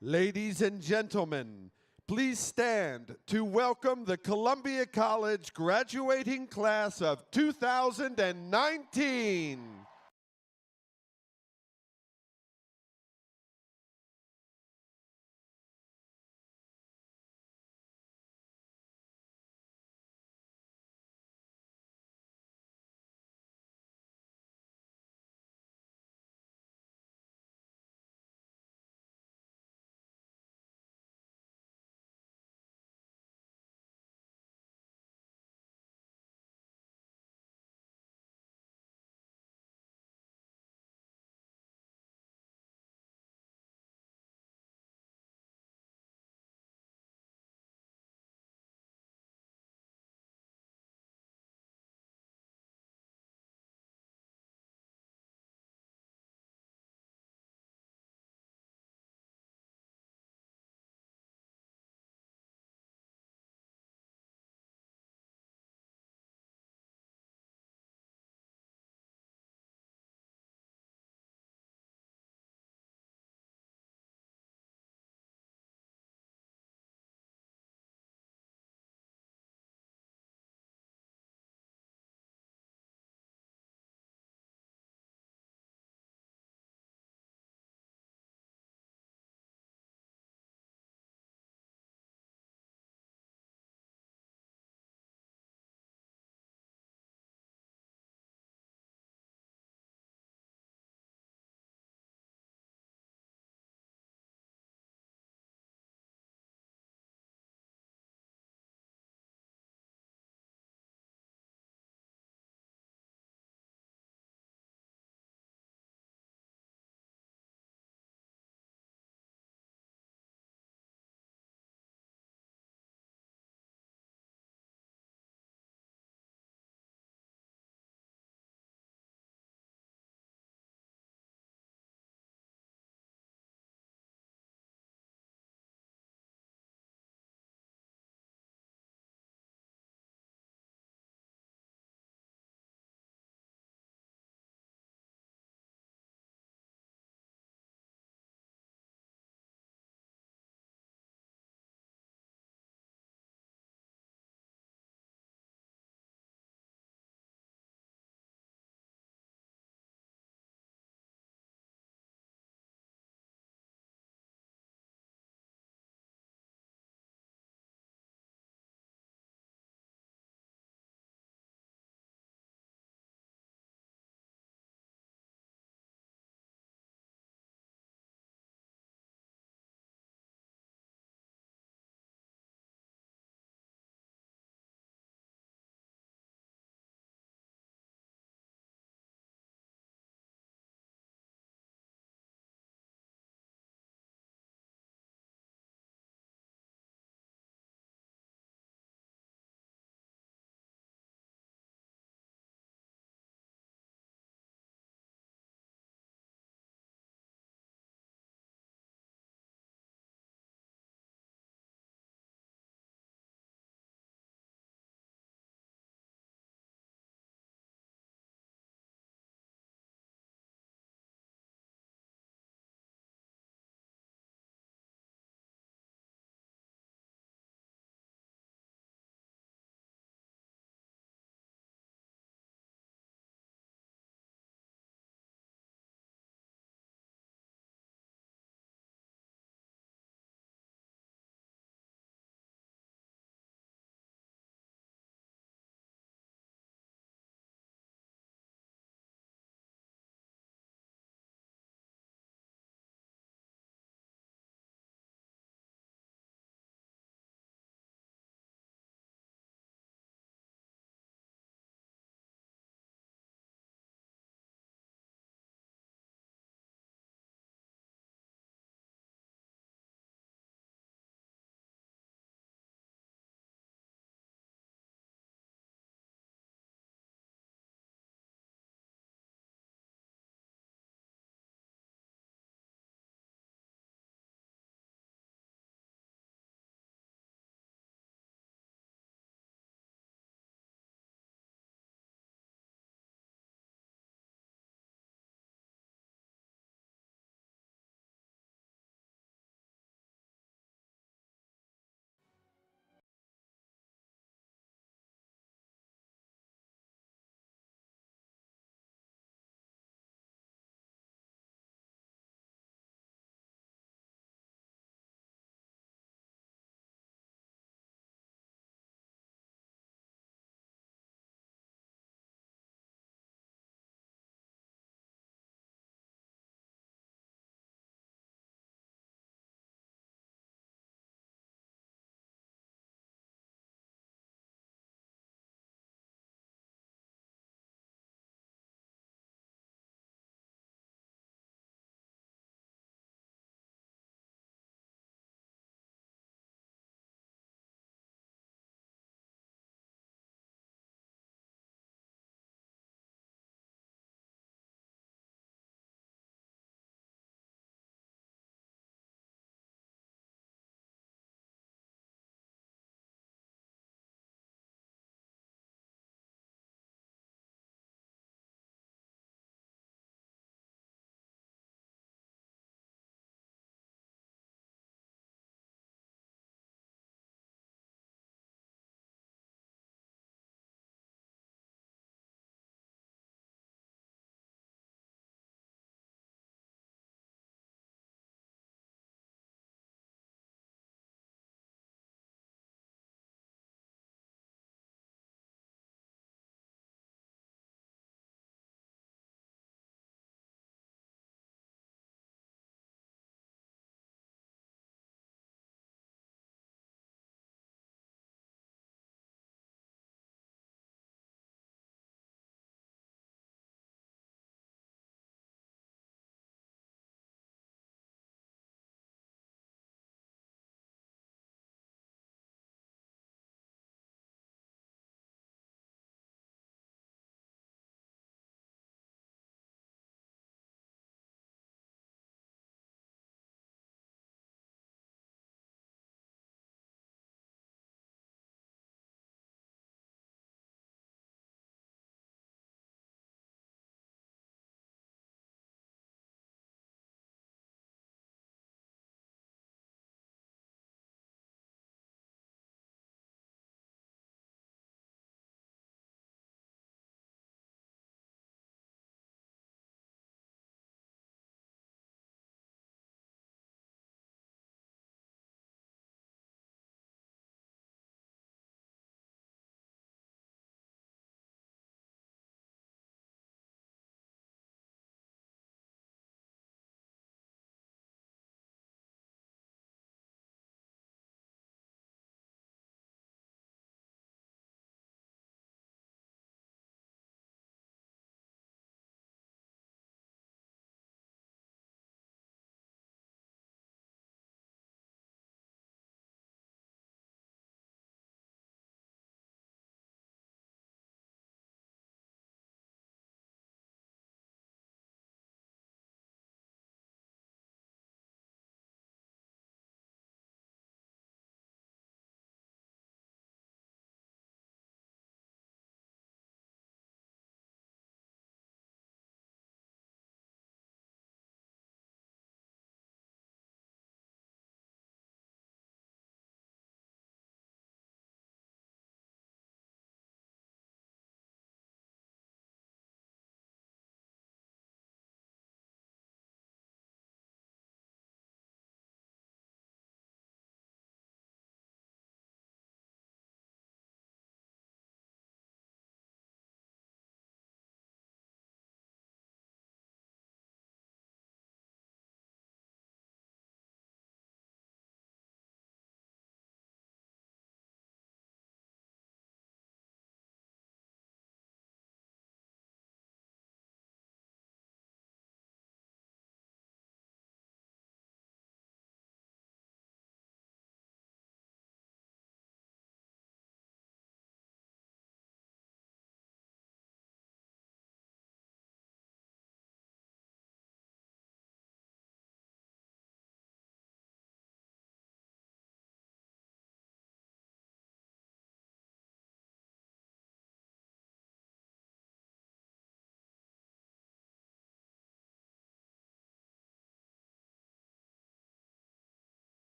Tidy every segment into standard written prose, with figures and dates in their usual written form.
Ladies and gentlemen, please stand to welcome the Columbia College graduating class of 2019.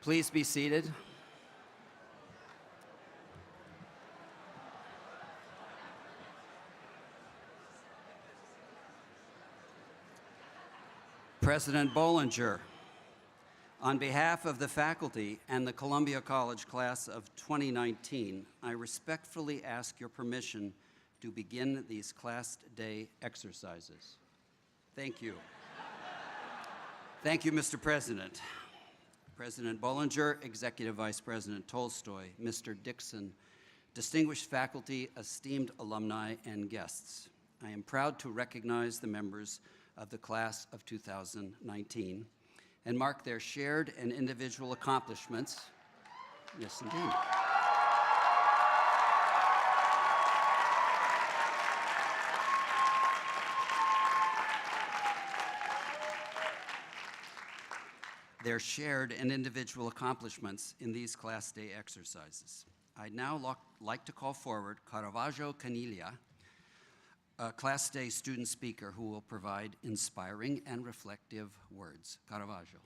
Please be seated. President Behringer, on behalf of the faculty and the Columbia College class of 2019, I respectfully ask your permission to begin these Class Day exercises. Thank you. Thank you, Mr. President. President Behringer, Executive Vice President Tolstoy, Mr. Dixon, distinguished faculty, esteemed alumni, and guests. I am proud to recognize the members of the class of 2019 and mark their shared and individual accomplishments. Yes, indeed. Their shared and individual accomplishments in these Class Day exercises. I'd now like to call forward Caravaggio Caniglia, a Class Day student speaker who will provide inspiring and reflective words. Caravaggio.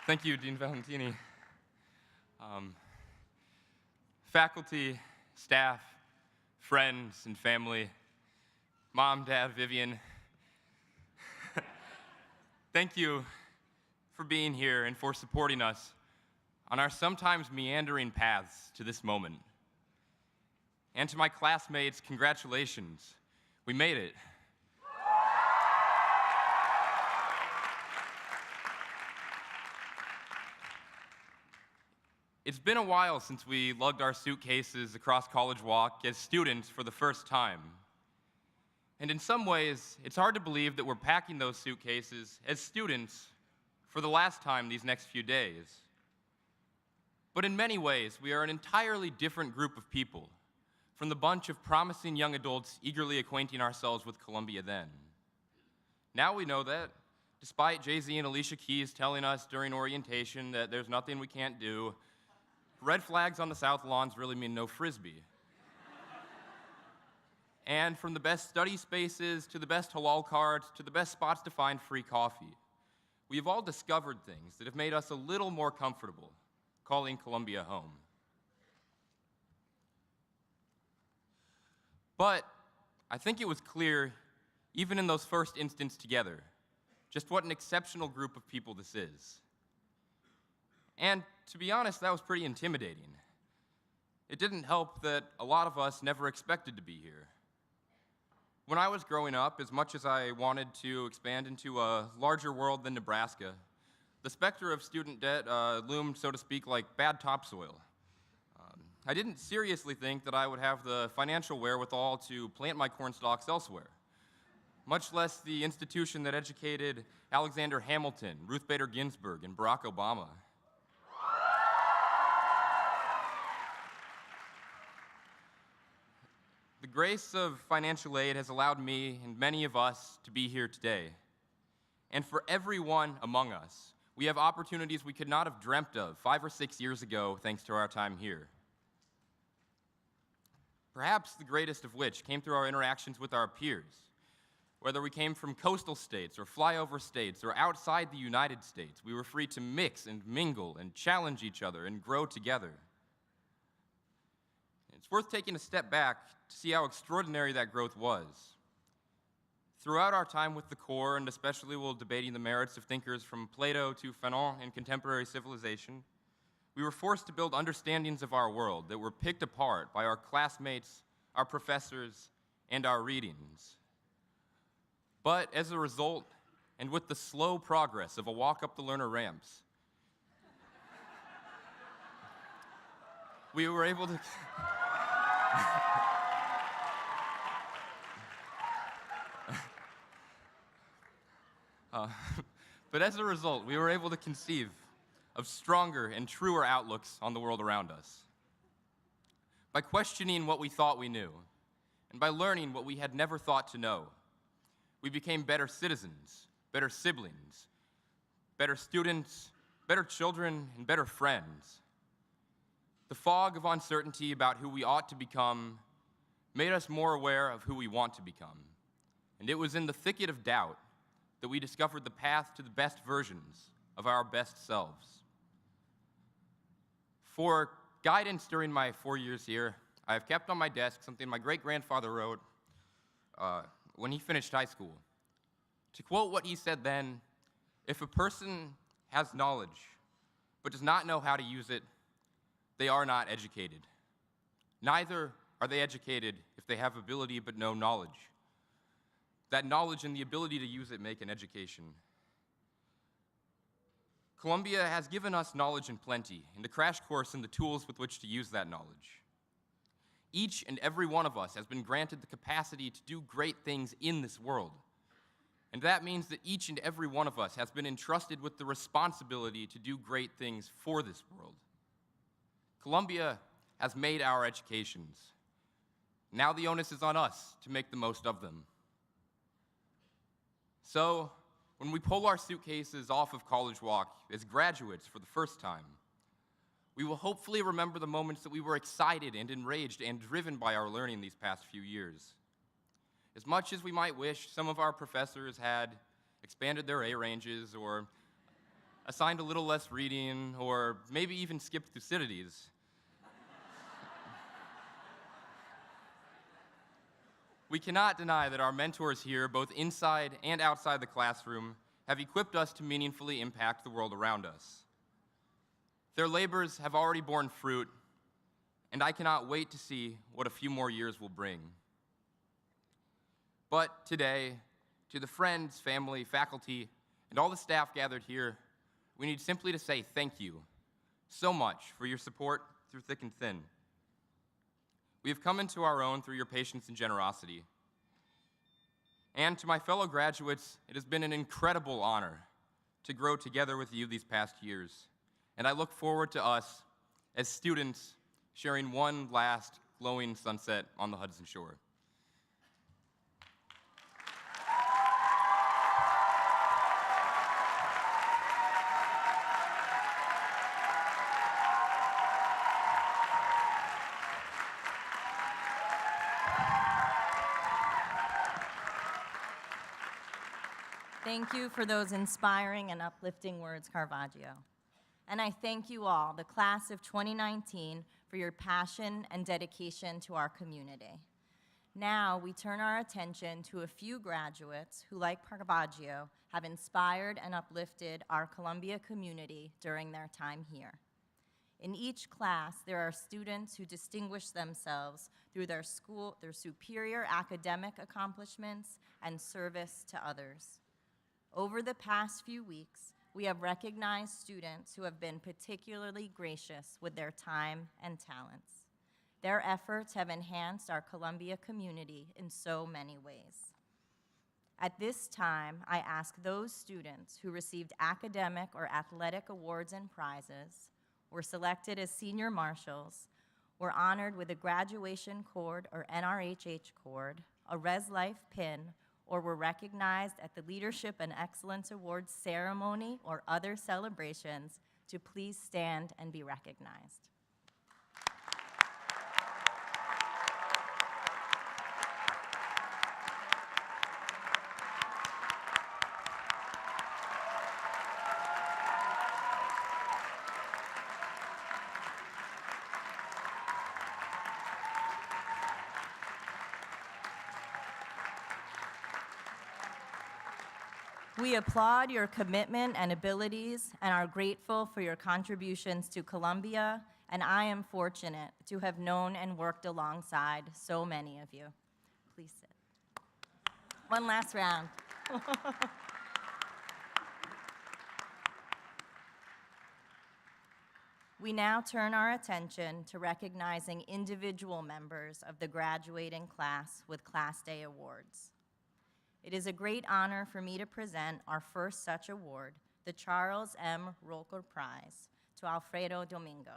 Thank you, Dean Valentini. Faculty, staff, friends, and family, Mom, Dad, Vivian, thank you for being here and for supporting us on our sometimes meandering paths to this moment. And to my classmates, congratulations. We made it. It's been a while since we lugged our suitcases across College Walk as students for the first time. And in some ways, it's hard to believe that we're packing those suitcases as students for the last time these next few days. But in many ways, we are an entirely different group of people from the bunch of promising young adults eagerly acquainting ourselves with Columbia then. Now we know that, despite Jay-Z and Alicia Keys telling us during orientation that there's nothing we can't do, red flags on the South Lawns really mean no Frisbee. And from the best study spaces to the best halal carts to the best spots to find free coffee, we have all discovered things that have made us a little more comfortable calling Columbia home. But I think it was clear, even in those first instants together, just what an exceptional group of people this is. And to be honest, that was pretty intimidating. It didn't help that a lot of us never expected to be here. When I was growing up, as much as I wanted to expand into a larger world than Nebraska, the specter of student debt loomed, so to speak, like bad topsoil. I didn't seriously think that I would have the financial wherewithal to plant my corn stalks elsewhere, much less the institution that educated Alexander Hamilton, Ruth Bader Ginsburg, and Barack Obama. The grace of financial aid has allowed me and many of us to be here today. And for everyone among us, we have opportunities we could not have dreamt of 5 or 6 years ago thanks to our time here. Perhaps the greatest of which came through our interactions with our peers. Whether we came from coastal states or flyover states or outside the United States, we were free to mix and mingle and challenge each other and grow together. It's worth taking a step back to see how extraordinary that growth was. Throughout our time with the Corps, and especially while debating the merits of thinkers from Plato to Fanon in contemporary civilization, we were forced to build understandings of our world that were picked apart by our classmates, our professors, and our readings. But as a result, and with the slow progress of a walk up the learner ramps, we were able to... But as a result, we were able to conceive of stronger and truer outlooks on the world around us. By questioning what we thought we knew, and by learning what we had never thought to know, we became better citizens, better siblings, better students, better children, and better friends. The fog of uncertainty about who we ought to become made us more aware of who we want to become. And it was in the thicket of doubt that we discovered the path to the best versions of our best selves. For guidance during my 4 years here, I have kept on my desk something my great-grandfather wrote when he finished high school. To quote what he said then, if a person has knowledge but does not know how to use it, they are not educated. Neither are they educated if they have ability but no knowledge. That knowledge and the ability to use it make an education. Columbia has given us knowledge in plenty, and a crash course in the tools with which to use that knowledge. Each and every one of us has been granted the capacity to do great things in this world. And that means that each and every one of us has been entrusted with the responsibility to do great things for this world. Columbia has made our educations. Now the onus is on us to make the most of them. So, when we pull our suitcases off of College Walk as graduates for the first time, we will hopefully remember the moments that we were excited and enraged and driven by our learning these past few years. As much as we might wish some of our professors had expanded their A ranges or assigned a little less reading or maybe even skipped Thucydides, we cannot deny that our mentors here, both inside and outside the classroom, have equipped us to meaningfully impact the world around us. Their labors have already borne fruit, and I cannot wait to see what a few more years will bring. But today, to the friends, family, faculty, and all the staff gathered here, we need simply to say thank you so much for your support through thick and thin. We have come into our own through your patience and generosity. And to my fellow graduates, it has been an incredible honor to grow together with you these past years. And I look forward to us, as students, sharing one last glowing sunset on the Hudson Shore. Thank you for those inspiring and uplifting words, Caravaggio. And I thank you all, the class of 2019, for your passion and dedication to our community. Now we turn our attention to a few graduates who, like Caravaggio, have inspired and uplifted our Columbia community during their time here. In each class, there are students who distinguish themselves through their superior academic accomplishments and service to others. Over the past few weeks, we have recognized students who have been particularly gracious with their time and talents. Their efforts have enhanced our Columbia community in so many ways. At this time, I ask those students who received academic or athletic awards and prizes, were selected as senior marshals, were honored with a graduation cord or NRHH cord, a Res Life pin, or were recognized at the Leadership and Excellence Awards ceremony or other celebrations to please stand and be recognized. We applaud your commitment and abilities and are grateful for your contributions to Columbia, and I am fortunate to have known and worked alongside so many of you. Please sit. One last round. We now turn our attention to recognizing individual members of the graduating class with Class Day awards. It is a great honor for me to present our first such award, the Charles M. Rolker Prize, to Alfredo Domingo.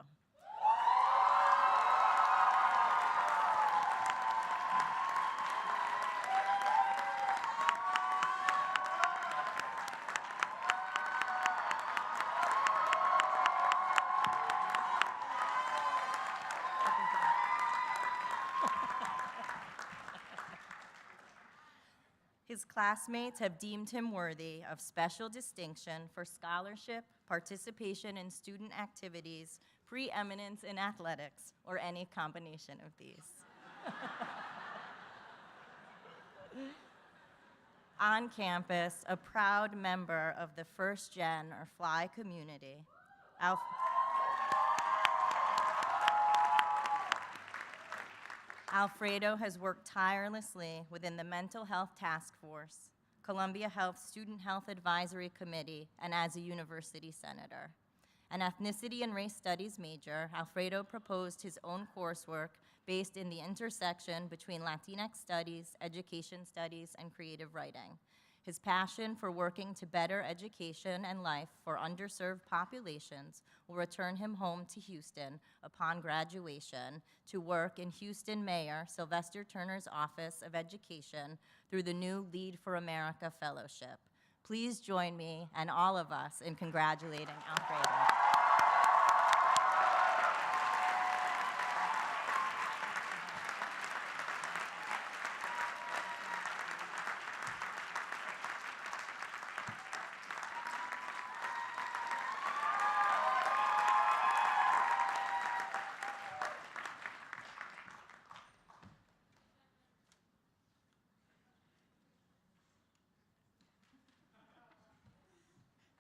classmates have deemed him worthy of special distinction for scholarship, participation in student activities, preeminence in athletics, or any combination of these. On campus, a proud member of the first gen or fly community, Alfredo has worked tirelessly within the Mental Health Task Force, Columbia Health Student Health Advisory Committee, and as a university senator. An ethnicity and race studies major, Alfredo proposed his own coursework based in the intersection between Latinx studies, education studies, and creative writing. His passion for working to better education and life for underserved populations will return him home to Houston upon graduation to work in Houston Mayor Sylvester Turner's Office of Education through the new Lead for America Fellowship. Please join me and all of us in congratulating Alfredo.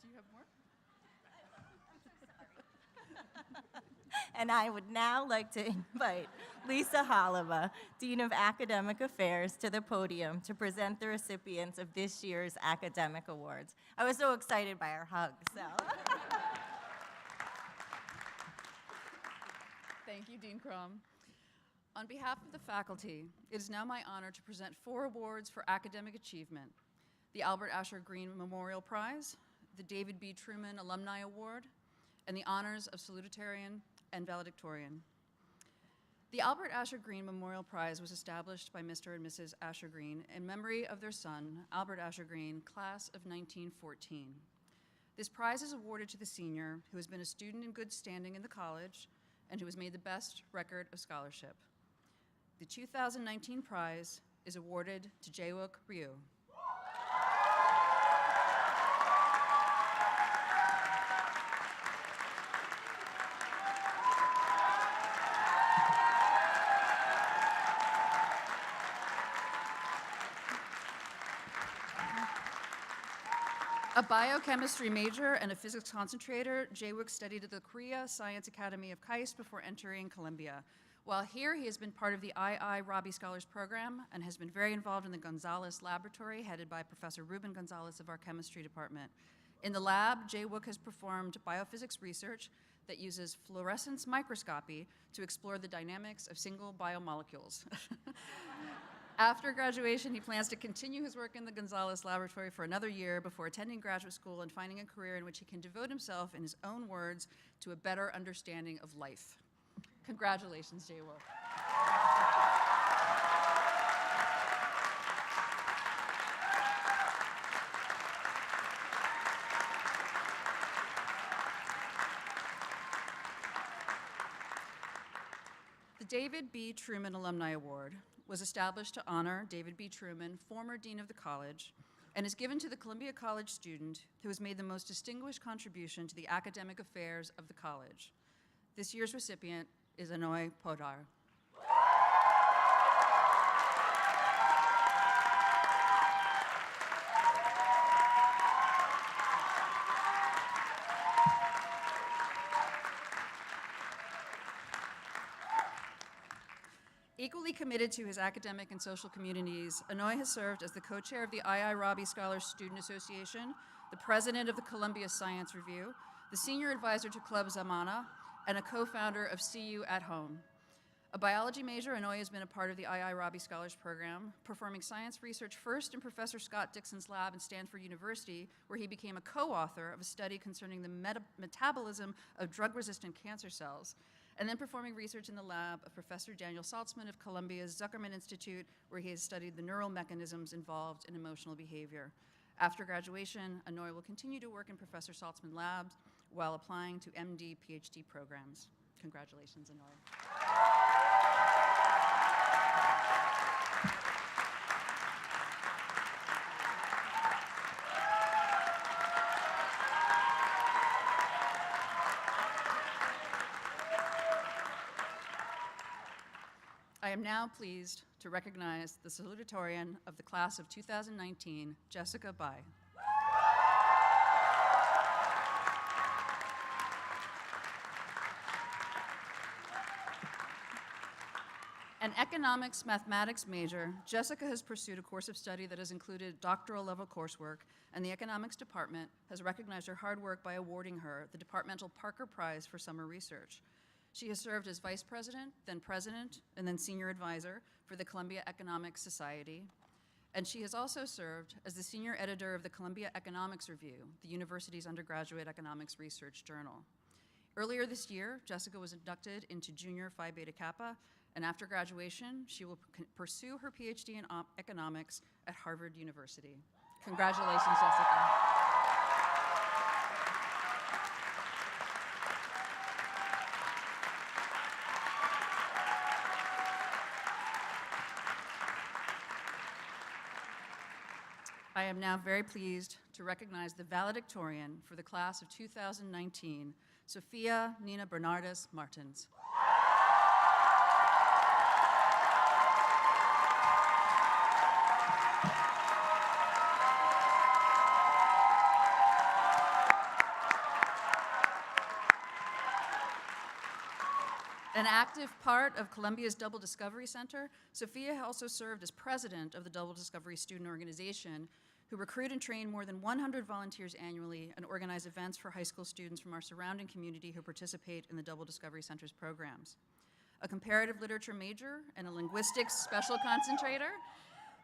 Do you have more? And I would now like to invite Lisa Holliva, Dean of Academic Affairs, to the podium to present the recipients of this year's academic awards. I was so excited by our hug, so. Thank you, Dean Crum. On behalf of the faculty, it is now my honor to present 4 awards for academic achievement: the Albert Asher Green Memorial Prize, the David B. Truman Alumni Award, and the honors of salutatorian and valedictorian. The Albert Asher Green Memorial Prize was established by Mr. and Mrs. Asher Green in memory of their son, Albert Asher Green, class of 1914. This prize is awarded to the senior who has been a student in good standing in the college and who has made the best record of scholarship. The 2019 prize is awarded to Jaewook Ryu. A biochemistry major and a physics concentrator, Jaewook studied at the Korea Science Academy of KAIST before entering Columbia. While here, he has been part of the II Robbie Scholars Program and has been very involved in the Gonzalez Laboratory, headed by Professor Ruben Gonzalez of our chemistry department. In the lab, Jaewook has performed biophysics research that uses fluorescence microscopy to explore the dynamics of single biomolecules. After graduation, he plans to continue his work in the Gonzalez Laboratory for another year before attending graduate school and finding a career in which he can devote himself, in his own words, to a better understanding of life. Congratulations, Jaewook. The David B. Truman Alumni Award was established to honor David B. Truman, former dean of the college, and is given to the Columbia College student who has made the most distinguished contribution to the academic affairs of the college. This year's recipient is Anoy Podar. Equally committed to his academic and social communities, Anoy has served as the co-chair of the II Robbie Scholars Student Association, the president of the Columbia Science Review, the senior advisor to Club Zamana, and a co-founder of CU at Home. A biology major, Anoy has been a part of the II Robbie Scholars Program, performing science research first in Professor Scott Dixon's lab at Stanford University, where he became a co-author of a study concerning the metabolism of drug-resistant cancer cells, and then performing research in the lab of Professor Daniel Saltzman of Columbia's Zuckerman Institute, where he has studied the neural mechanisms involved in emotional behavior. After graduation, Anoy will continue to work in Professor Saltzman labs while applying to MD, PhD programs. Congratulations, Anoy. am now pleased to recognize the salutatorian of the class of 2019, Jessica Bai. An economics mathematics major, Jessica has pursued a course of study that has included doctoral level coursework, and the economics department has recognized her hard work by awarding her the Departmental Parker Prize for Summer Research. She has served as vice president, and then senior advisor for the Columbia Economics Society, and she has also served as the senior editor of the Columbia Economics Review, the university's undergraduate economics research journal. Earlier this year, Jessica was inducted into Junior Phi Beta Kappa, and after graduation, she will pursue her PhD in economics at Harvard University. Congratulations, Jessica. I am now very pleased to recognize the valedictorian for the class of 2019, Sophia Nina Bernardus Martins. An active part of Columbia's Double Discovery Center, Sophia also served as president of the Double Discovery Student Organization, who recruit and train more than 100 volunteers annually and organize events for high school students from our surrounding community who participate in the Double Discovery Center's programs. A comparative literature major and a linguistics special concentrator,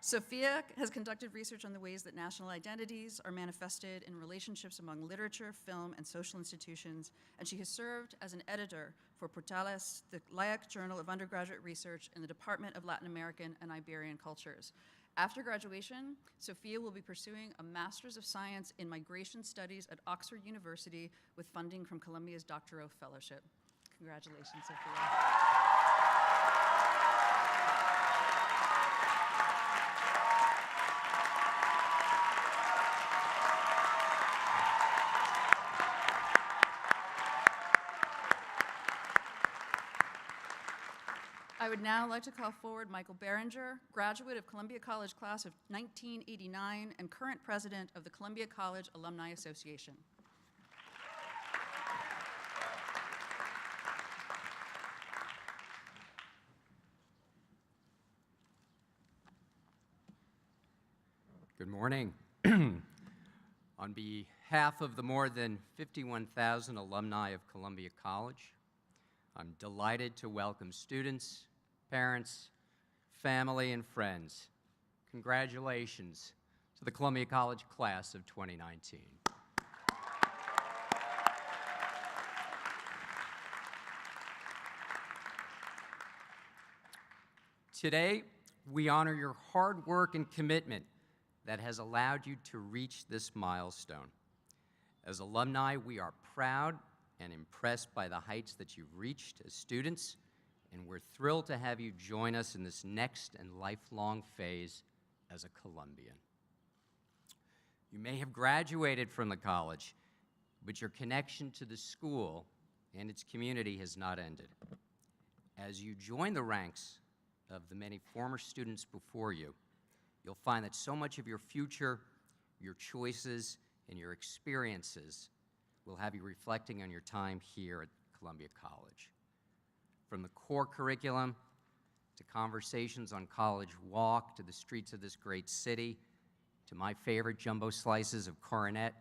Sophia has conducted research on the ways that national identities are manifested in relationships among literature, film, and social institutions, and she has served as an editor for Portales, the LAIC Journal of Undergraduate Research in the Department of Latin American and Iberian Cultures. After graduation, Sophia will be pursuing a Master's of Science in Migration Studies at Oxford University with funding from Columbia's Doctoral Fellowship. Congratulations, Sophia. I would now like to call forward Michael Behringer, graduate of Columbia College class of 1989 and current president of the Columbia College Alumni Association. Good morning. On behalf of the more than 51,000 alumni of Columbia College, I'm delighted to welcome students, parents, family, and friends. Congratulations to the Columbia College class of 2019. Today, we honor your hard work and commitment that has allowed you to reach this milestone. As alumni, we are proud and impressed by the heights that you've reached as students, and we're thrilled to have you join us in this next and lifelong phase as a Columbian. You may have graduated from the college, but your connection to the school and its community has not ended. As you join the ranks of the many former students before you, you'll find that so much of your future, your choices, and your experiences will have you reflecting on your time here at Columbia College. From the core curriculum, to conversations on College Walk, to the streets of this great city, to my favorite jumbo slices of Coronet.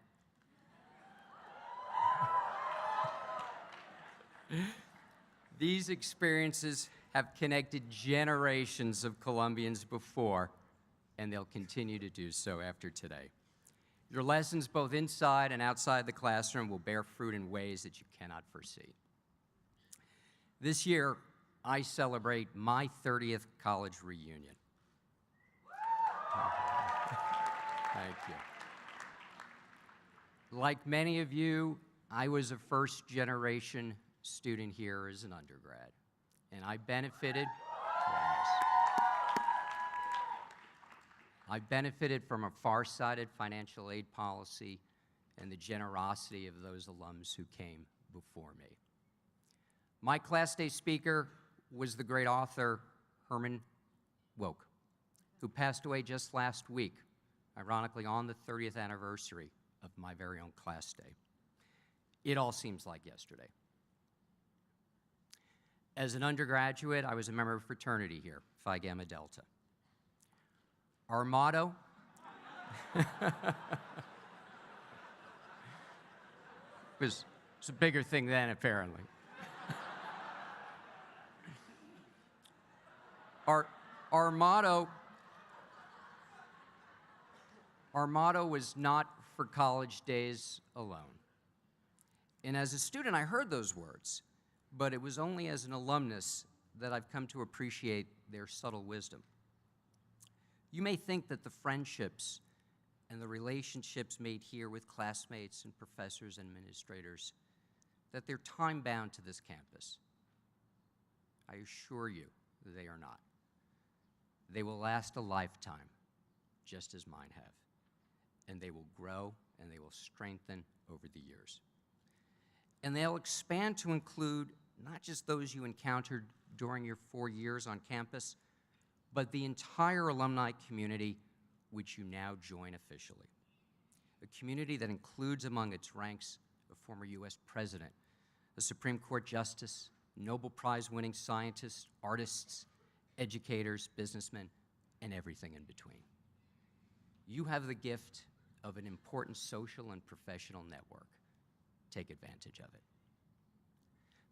These experiences have connected generations of Columbians before, and they'll continue to do so after today. Your lessons, both inside and outside the classroom, will bear fruit in ways that you cannot foresee. This year, I celebrate my 30th college reunion. Thank you. Like many of you, I was a first-generation student here as an undergrad, and I benefited from a far-sighted financial aid policy and the generosity of those alums who came before me. My class day speaker was the great author Herman Woke, who passed away just last week, ironically on the 30th anniversary of my very own class day. It all seems like yesterday. As an undergraduate, I was a member of a fraternity here, Phi Gamma Delta. Our motto, was a bigger thing then, apparently. Our motto was not for college days alone. And as a student, I heard those words, but it was only as an alumnus that I've come to appreciate their subtle wisdom. You may think that the friendships and the relationships made here with classmates and professors and administrators, that they're time-bound to this campus. I assure you they are not. They will last a lifetime, just as mine have. And they will grow and they will strengthen over the years. And they'll expand to include not just those you encountered during your 4 years on campus, but the entire alumni community which you now join officially. A community that includes among its ranks a former US president, a Supreme Court justice, Nobel Prize-winning scientists, artists, educators, businessmen, and everything in between. You have the gift of an important social and professional network. Take advantage of it.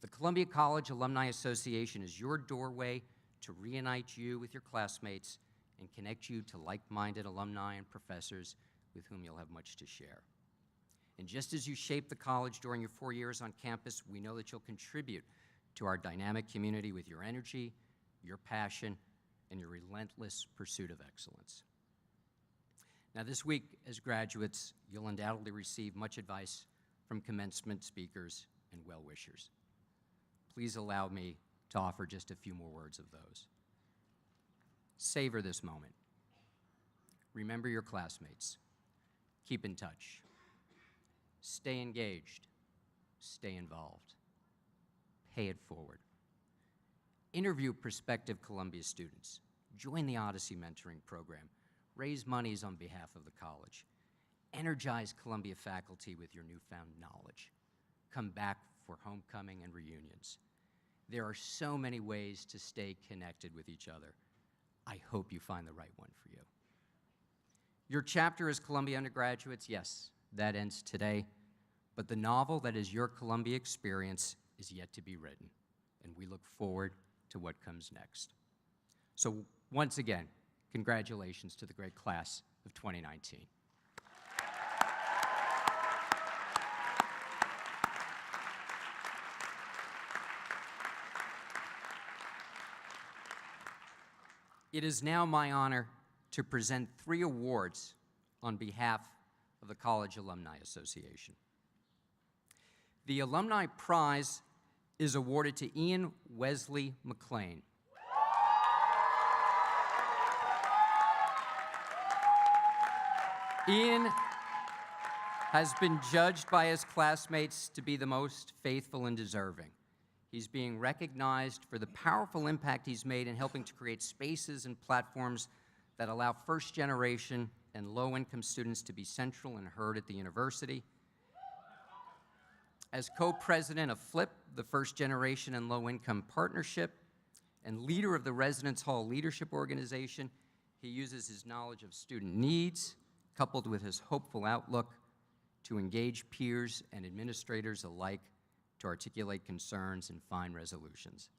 The Columbia College Alumni Association is your doorway to reunite you with your classmates and connect you to like-minded alumni and professors with whom you'll have much to share. And just as you shaped the college during your 4 years on campus, we know that you'll contribute to our dynamic community with your energy, your passion, and your relentless pursuit of excellence. Now this week, as graduates, you'll undoubtedly receive much advice from commencement speakers and well-wishers. Please allow me to offer just a few more words of those. Savor this moment. Remember your classmates. Keep in touch. Stay engaged. Stay involved. Pay it forward. Interview prospective Columbia students. Join the Odyssey Mentoring Program. Raise monies on behalf of the college. Energize Columbia faculty with your newfound knowledge. Come back for homecoming and reunions. There are so many ways to stay connected with each other. I hope you find the right one for you. Your chapter as Columbia undergraduates, yes, that ends today, but the novel that is your Columbia experience is yet to be written, and we look forward to what comes next. So once again, congratulations to the great class of 2019. It is now my honor to present 3 awards on behalf of the College Alumni Association. The Alumni Prize is awarded to Ian Wesley McLean. Ian has been judged by his classmates to be the most faithful and deserving. He's being recognized for the powerful impact he's made in helping to create spaces and platforms that allow first-generation and low-income students to be central and heard at the university. As co-president of FLIP, the First Generation and Low-Income Partnership, and leader of the Residence Hall Leadership Organization, he uses his knowledge of student needs, coupled with his hopeful outlook, to engage peers and administrators alike to articulate concerns and find resolutions.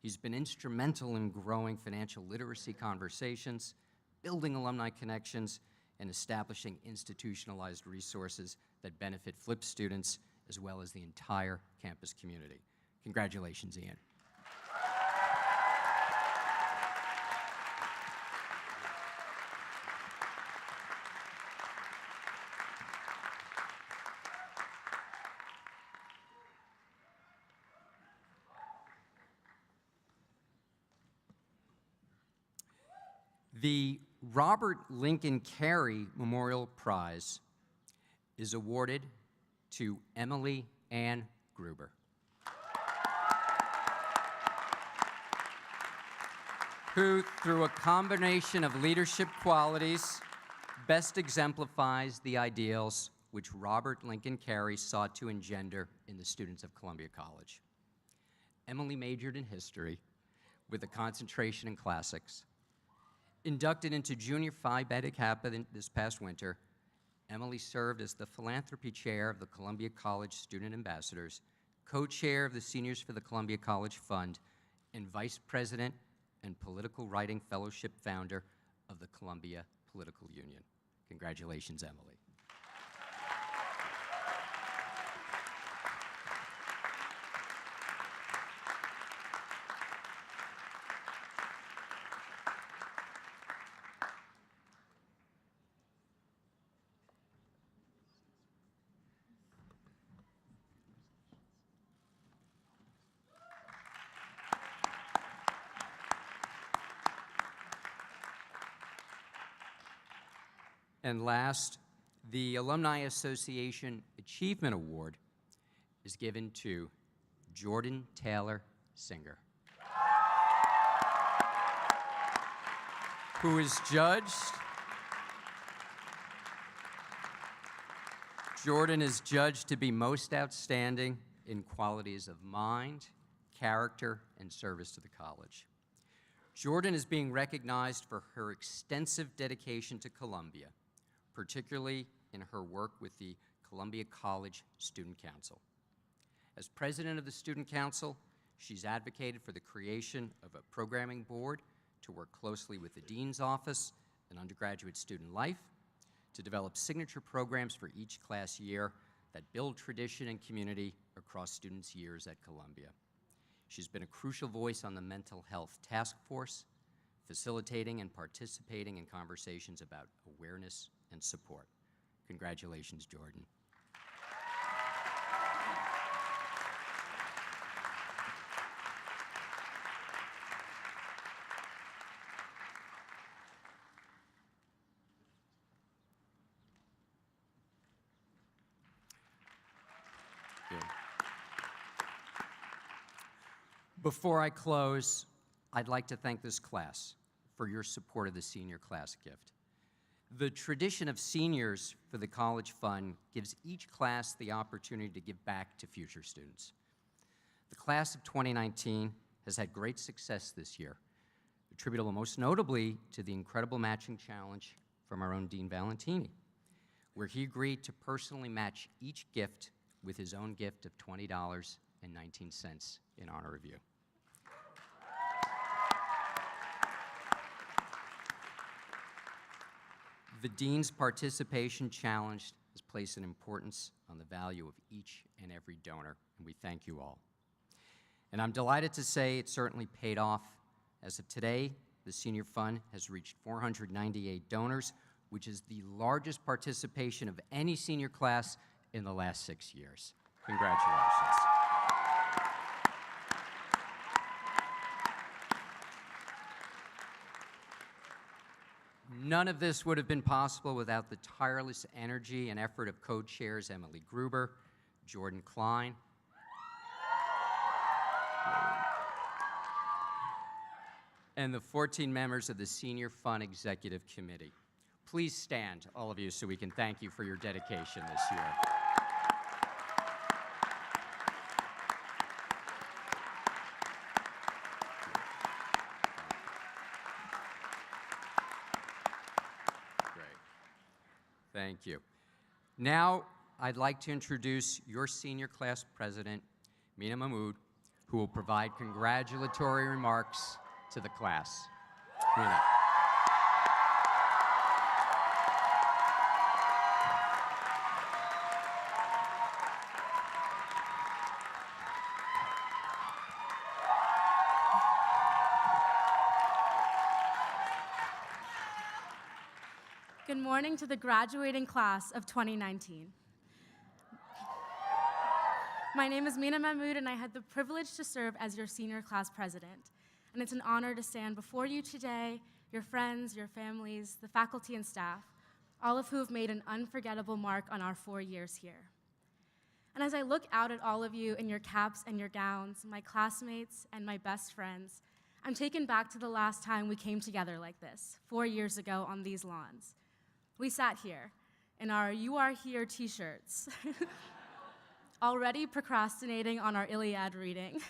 He's been instrumental in growing financial literacy conversations, building alumni connections, and establishing institutionalized resources that benefit FLIP students as well as the entire campus community. Congratulations, Ian. The Robert Lincoln Carey Memorial Prize is awarded to Emily Ann Gruber. who, through a combination of leadership qualities, best exemplifies the ideals which Robert Lincoln Carey sought to engender in the students of Columbia College. Emily majored in history with a concentration in classics. Inducted into Junior Phi Beta Kappa this past winter, Emily served as the philanthropy chair of the Columbia College Student Ambassadors, co-chair of the Seniors for the Columbia College Fund, and vice president and political writing fellowship founder of the Columbia Political Union. Congratulations, Emily. And last, the Alumni Association Achievement Award is given to Jordan Taylor Singer, who is judged. Jordan is judged to be most outstanding in qualities of mind, character, and service to the college. Jordan is being recognized for her extensive dedication to Columbia, particularly in her work with the Columbia College Student Council. As president of the Student Council, she's advocated for the creation of a programming board to work closely with the dean's office and undergraduate student life to develop signature programs for each class year that build tradition and community across students' years at Columbia. She's been a crucial voice on the Mental Health Task Force, facilitating and participating in conversations about awareness and support. Congratulations, Jordan. Good. Before I close, I'd like to thank this class for your support of the senior class gift. The tradition of seniors for the College Fund gives each class the opportunity to give back to future students. The class of 2019 has had great success this year, attributable most notably to the incredible matching challenge from our own Dean Valentini, where he agreed to personally match each gift with his own gift of $20.19 in honor of you. The Dean's Participation Challenge has placed an importance on the value of each and every donor, and we thank you all. And I'm delighted to say it certainly paid off. As of today, the Senior Fund has reached 498 donors, which is the largest participation of any senior class in the last 6 years. Congratulations. None of this would have been possible without the tireless energy and effort of co-chairs Emily Gruber, Jordan Klein, and the 14 members of the Senior Fund Executive Committee. Please stand, all of you, so we can thank you for your dedication this year. Thank you. Now, I'd like to introduce your senior class president, Mina Mahmood, who will provide congratulatory remarks to the class. Mina. Good morning to the graduating class of 2019. My name is Mina Mahmood, and I had the privilege to serve as your senior class president. And it's an honor to stand before you today, your friends, your families, the faculty and staff, all of who have made an unforgettable mark on our 4 years here. And as I look out at all of you in your caps and your gowns, my classmates and my best friends, I'm taken back to the last time we came together like this, 4 years ago on these lawns. We sat here in our "You Are Here" t-shirts, already procrastinating on our Iliad reading,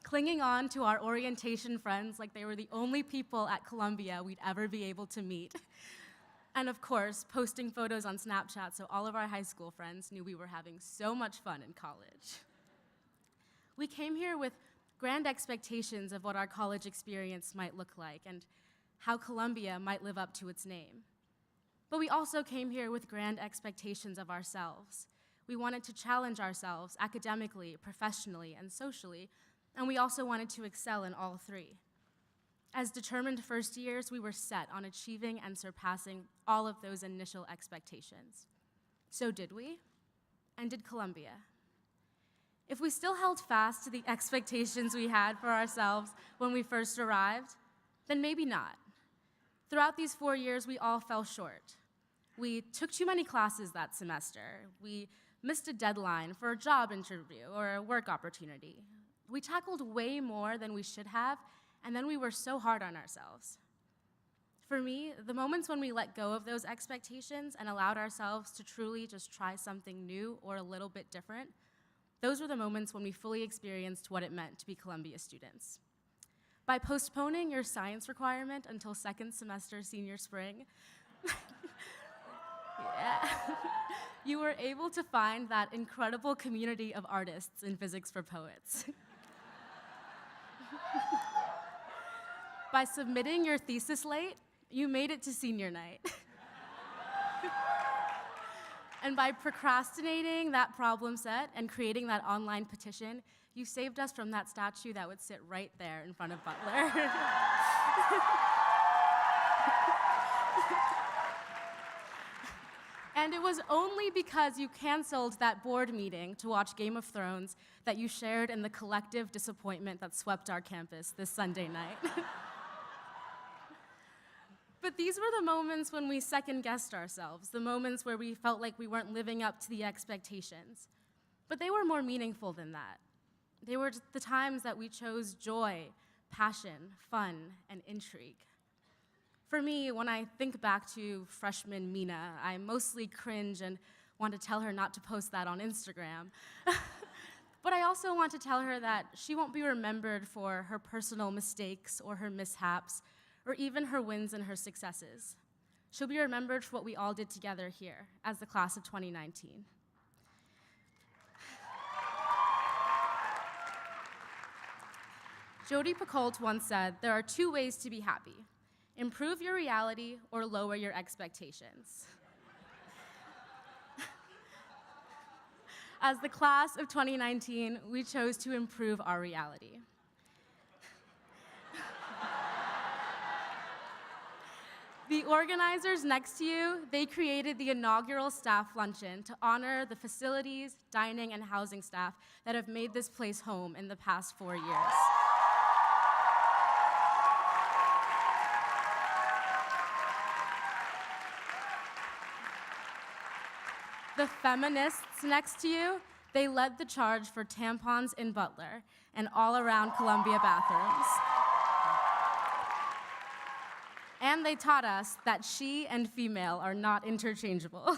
clinging on to our orientation friends like they were the only people at Columbia we'd ever be able to meet, and of course, posting photos on Snapchat so all of our high school friends knew we were having so much fun in college. We came here with grand expectations of what our college experience might look like and how Columbia might live up to its name. But we also came here with grand expectations of ourselves. We wanted to challenge ourselves academically, professionally, and socially, and we also wanted to excel in all three. As determined first years, we were set on achieving and surpassing all of those initial expectations. So did we? And did Columbia? If we still held fast to the expectations we had for ourselves when we first arrived, then maybe not. Throughout these 4 years, we all fell short. We took too many classes that semester. We missed a deadline for a job interview or a work opportunity. We tackled way more than we should have, and then we were so hard on ourselves. For me, the moments when we let go of those expectations and allowed ourselves to truly just try something new or a little bit different, those were the moments when we fully experienced what it meant to be Columbia students. By postponing your science requirement until second semester senior spring, you were able to find that incredible community of artists in Physics for Poets. By submitting your thesis late, you made it to senior night. And by procrastinating that problem set and creating that online petition, you saved us from that statue that would sit right there in front of Butler. And it was only because you canceled that board meeting to watch Game of Thrones that you shared in the collective disappointment that swept our campus this Sunday night. But these were the moments when we second-guessed ourselves, the moments where we felt like we weren't living up to the expectations. But they were more meaningful than that. They were the times that we chose joy, passion, fun, and intrigue. For me, when I think back to freshman Mina, I mostly cringe and want to tell her not to post that on Instagram. But I also want to tell her that she won't be remembered for her personal mistakes or her mishaps, or even her wins and her successes. She'll be remembered for what we all did together here as the class of 2019. Jodi Picoult once said, "There are two ways to be happy: improve your reality or lower your expectations." As the class of 2019, we chose to improve our reality. The organizers next to you, they created the inaugural staff luncheon to honor the facilities, dining, and housing staff that have made this place home in the past 4 years. The feminists next to you, they led the charge for tampons in Butler and all around Columbia bathrooms. And they taught us that she and female are not interchangeable.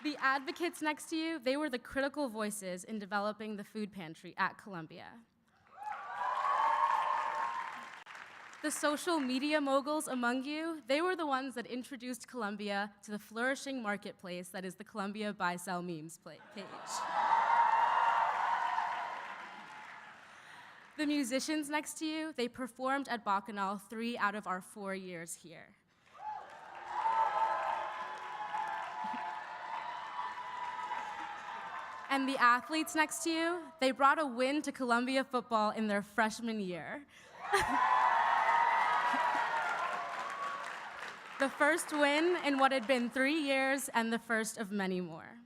The advocates next to you, they were the critical voices in developing the food pantry at Columbia. The social media moguls among you, they were the ones that introduced Columbia to the flourishing marketplace that is the Columbia Buy Sell Memes page. The musicians next to you, they performed at Bacchanal 3 out of our 4 years here. And the athletes next to you, they brought a win to Columbia football in their freshman year. The first win in what had been 3 years and the first of many more.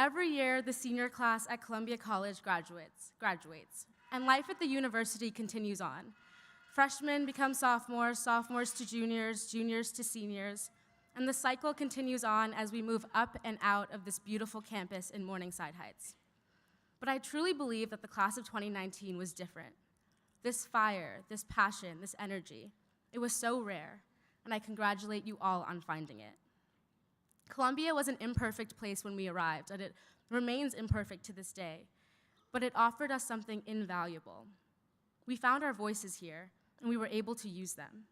Every year, the senior class at Columbia College graduates, and life at the university continues on. Freshmen become sophomores, sophomores to juniors, juniors to seniors, And the cycle continues on as we move up and out of this beautiful campus in Morningside Heights. But I truly believe that the class of 2019 was different. This fire, this passion, this energy, it was so rare, and I congratulate you all on finding it. Columbia was an imperfect place when we arrived, and it remains imperfect to this day, but it offered us something invaluable. We found our voices here, and we were able to use them.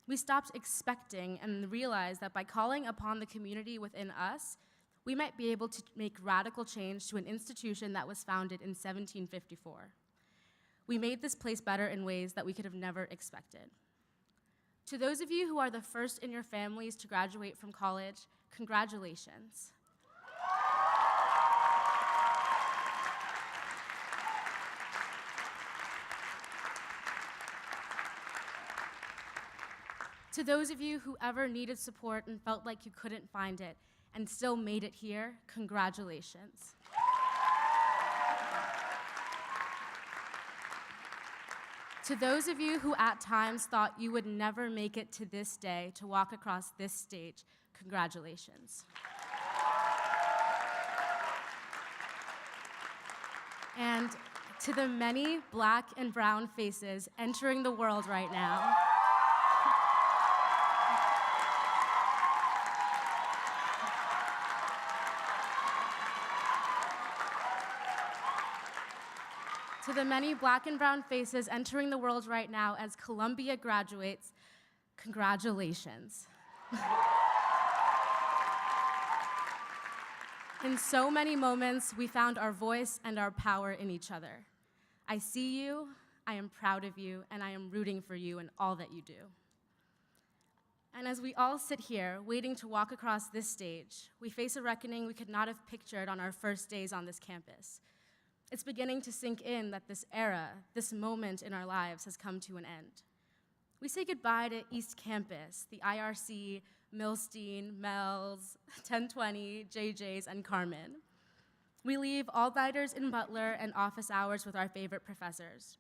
We stopped expecting and realized that by calling upon the community within us, we might be able to make radical change to an institution that was founded in 1754. We made this place better in ways that we could have never expected. To those of you who are the first in your families to graduate from college, congratulations. To those of you who ever needed support and felt like you couldn't find it and still made it here, congratulations. To those of you who at times thought you would never make it to this day to walk across this stage, congratulations. And to the many black and brown faces entering the world right now, to the many black and brown faces entering the world right now as Columbia graduates, congratulations. In so many moments, we found our voice and our power in each other. I see you, I am proud of you, and I am rooting for you in all that you do. And as we all sit here, waiting to walk across this stage, we face a reckoning we could not have pictured on our first days on this campus. It's beginning to sink in that this era, this moment in our lives has come to an end. We say goodbye to East Campus, the IRC, Milstein, Mel's, 1020, JJ's, and Carmen. We leave all-nighters in Butler and office hours with our favorite professors.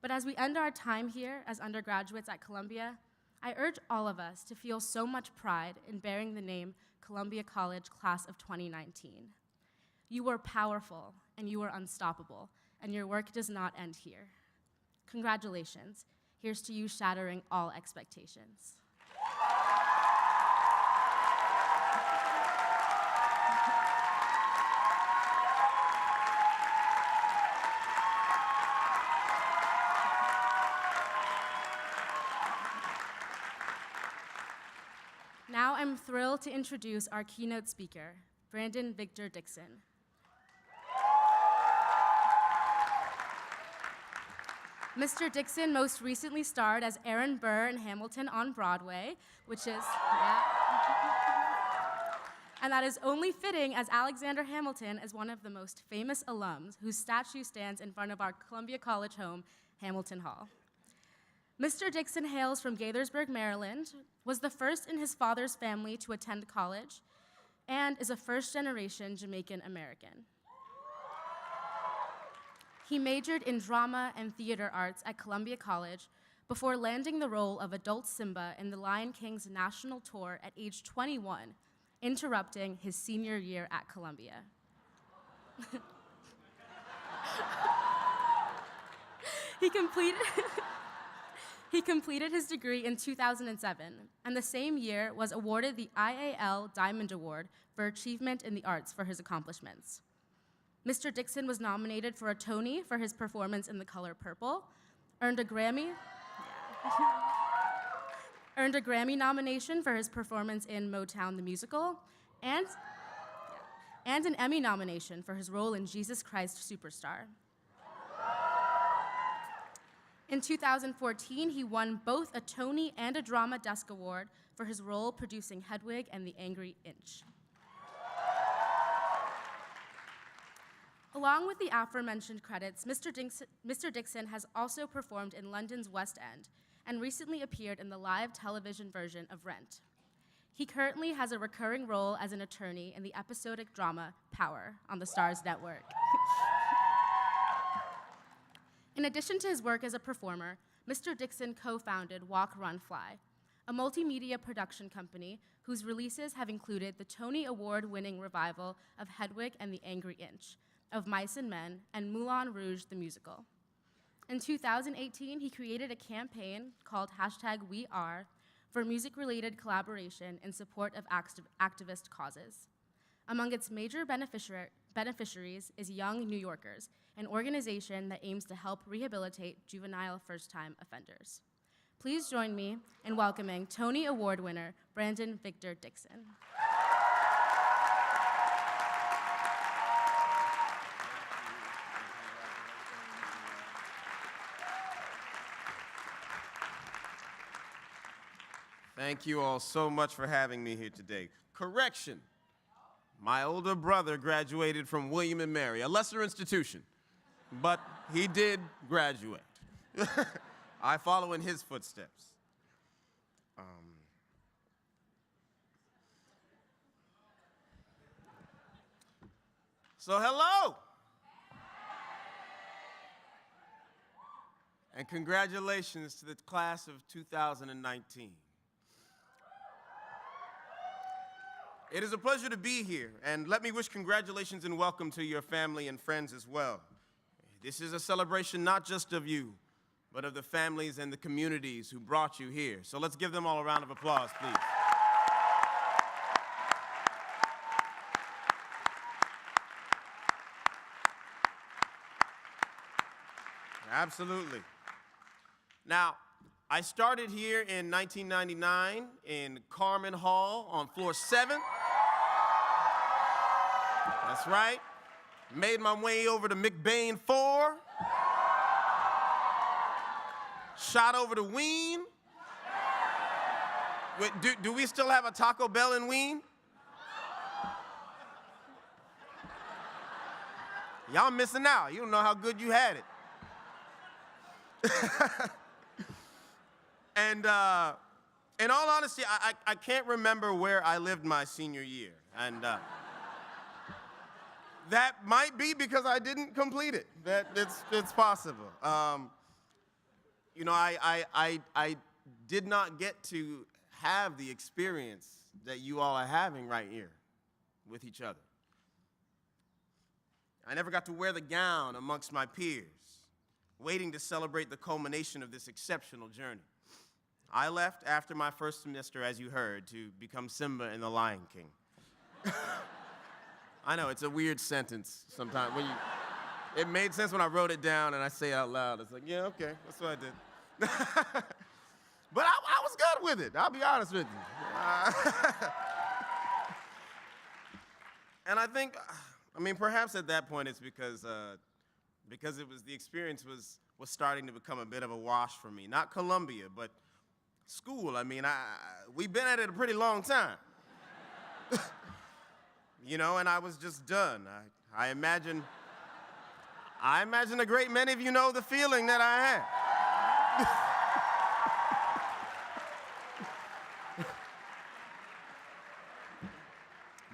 But as we end our time here as undergraduates at Columbia, I urge all of us to feel so much pride in bearing the name Columbia College Class of 2019. You are powerful, and you are unstoppable, and your work does not end here. Congratulations. Here's to you shattering all expectations. Now I'm thrilled to introduce our keynote speaker, Brandon Victor Dixon. Mr. Dixon most recently starred as Aaron Burr in Hamilton on Broadway, which is, yeah. And that is only fitting as Alexander Hamilton is one of the most famous alums whose statue stands in front of our Columbia College home, Hamilton Hall. Mr. Dixon hails from Gaithersburg, Maryland, was the first in his father's family to attend college, and is a first-generation Jamaican American. He majored in drama and theater arts at Columbia College before landing the role of adult Simba in the Lion King's national tour at age 21, interrupting his senior year at Columbia. He completed his degree in 2007, and the same year was awarded the IAL Diamond Award for Achievement in the Arts for his accomplishments. Mr. Dixon was nominated for a Tony for his performance in The Color Purple, earned a Grammy nomination for his performance in Motown the Musical, and an Emmy nomination for his role in Jesus Christ Superstar. In 2014, he won both a Tony and a Drama Desk Award for his role producing Hedwig and the Angry Inch. Along with the aforementioned credits, Mr. Dixon has also performed in London's West End and recently appeared in the live television version of Rent. He currently has a recurring role as an attorney in the episodic drama Power on the Starz Network. In addition to his work as a performer, Mr. Dixon co-founded Walk, Run, Fly, a multimedia production company whose releases have included the Tony Award-winning revival of Hedwig and the Angry Inch, Of Mice and Men, and Moulin Rouge the Musical. In 2018, he created a campaign called #WeAre for music-related collaboration in support of activist causes. Among its major beneficiaries is Young New Yorkers, an organization that aims to help rehabilitate juvenile first-time offenders. Please join me in welcoming Tony Award winner Brandon Victor Dixon. Thank you all so much for having me here today. Correction, my older brother graduated from William and Mary, a lesser institution, but he did graduate. I follow in his footsteps. So hello. And congratulations to the class of 2019. It is a pleasure to be here, and let me wish congratulations and welcome to your family and friends as well. This is a celebration not just of you, but of the families and the communities who brought you here. So let's give them all a round of applause, please. Absolutely. Now, I started here in 1999 in Carmen Hall on floor 7. That's right. Made my way over to McBain 4. Shot over to Ween. Wait, do we still have a Taco Bell in Ween? Y'all missing out. You don't know how good you had it. And in all honesty, I can't remember where I lived my senior year. And that might be because I didn't complete it. It's possible. You know, I did not get to have the experience that you all are having right here with each other. I never got to wear the gown amongst my peers, waiting to celebrate the culmination of this exceptional journey. I left after my first semester, as you heard, to become Simba in The Lion King. I know, it's a weird sentence sometimes. It made sense when I wrote it down and I say it out loud. It's like, yeah, okay, that's what I did. But I was good with it, I'll be honest with you. And I think, perhaps at that point it's because the experience was starting to become a bit of a wash for me. Not Columbia, but school. We've been at it a pretty long time. You know, and I was just done. I imagine a great many of you know the feeling that I had.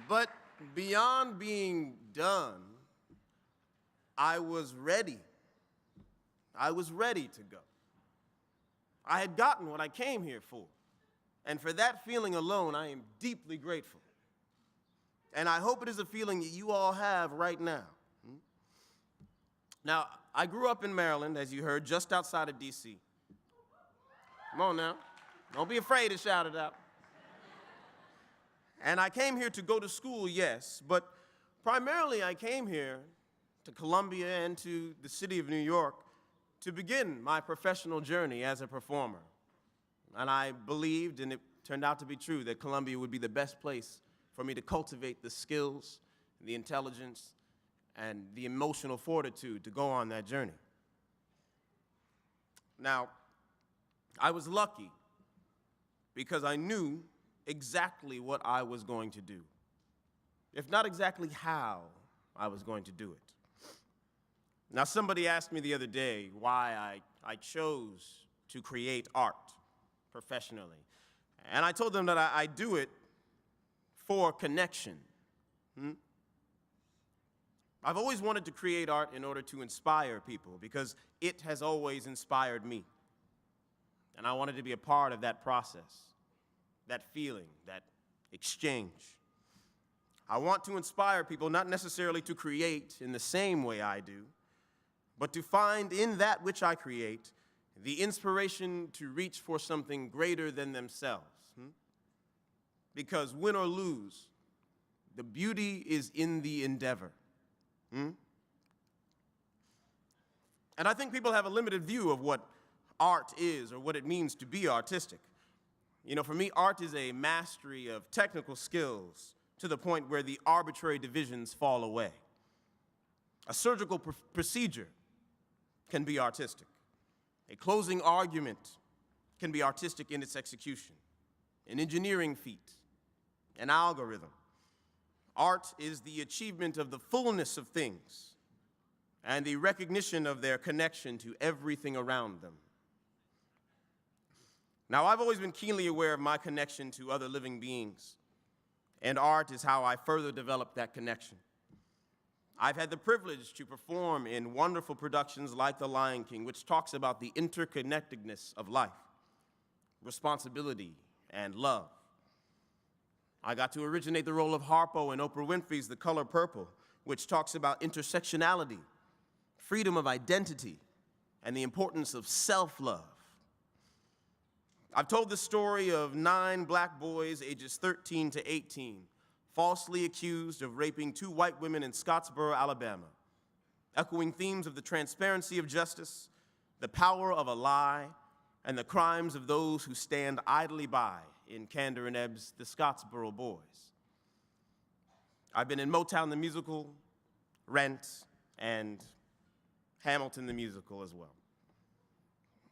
But beyond being done, I was ready. I was ready to go. I had gotten what I came here for. And for that feeling alone, I am deeply grateful. And I hope it is a feeling that you all have right now. Now, I grew up in Maryland, as you heard, just outside of D.C. Come on now. Don't be afraid to shout it out. And I came here to go to school, yes, but primarily I came here to Columbia and to the city of New York to begin my professional journey as a performer. And I believed, and it turned out to be true, that Columbia would be the best place for me to cultivate the skills, the intelligence, and the emotional fortitude to go on that journey. Now, I was lucky because I knew exactly what I was going to do, if not exactly how I was going to do it. Now, somebody asked me the other day why I chose to create art professionally. And I told them that I do it for connection. I've always wanted to create art in order to inspire people because it has always inspired me. And I wanted to be a part of that process. that feeling, that exchange. I want to inspire people not necessarily to create in the same way I do, but to find in that which I create the inspiration to reach for something greater than themselves. Because win or lose, the beauty is in the endeavor. And I think people have a limited view of what art is or what it means to be artistic. You know, for me, art is a mastery of technical skills to the point where the arbitrary divisions fall away. A surgical procedure can be artistic. A closing argument can be artistic in its execution. An engineering feat, an algorithm. Art is the achievement of the fullness of things and the recognition of their connection to everything around them. Now, I've always been keenly aware of my connection to other living beings, and art is how I further developed that connection. I've had the privilege to perform in wonderful productions like The Lion King, which talks about the interconnectedness of life, responsibility, and love. I got to originate the role of Harpo in Oprah Winfrey's The Color Purple, which talks about intersectionality, freedom of identity, and the importance of self-love. I've told the story of 9 black boys ages 13 to 18, falsely accused of raping 2 white women in Scottsboro, Alabama, echoing themes of the transparency of justice, the power of a lie, and the crimes of those who stand idly by in Kander and Ebb's The Scottsboro Boys. I've been in Motown the Musical, Rent, and Hamilton the Musical as well.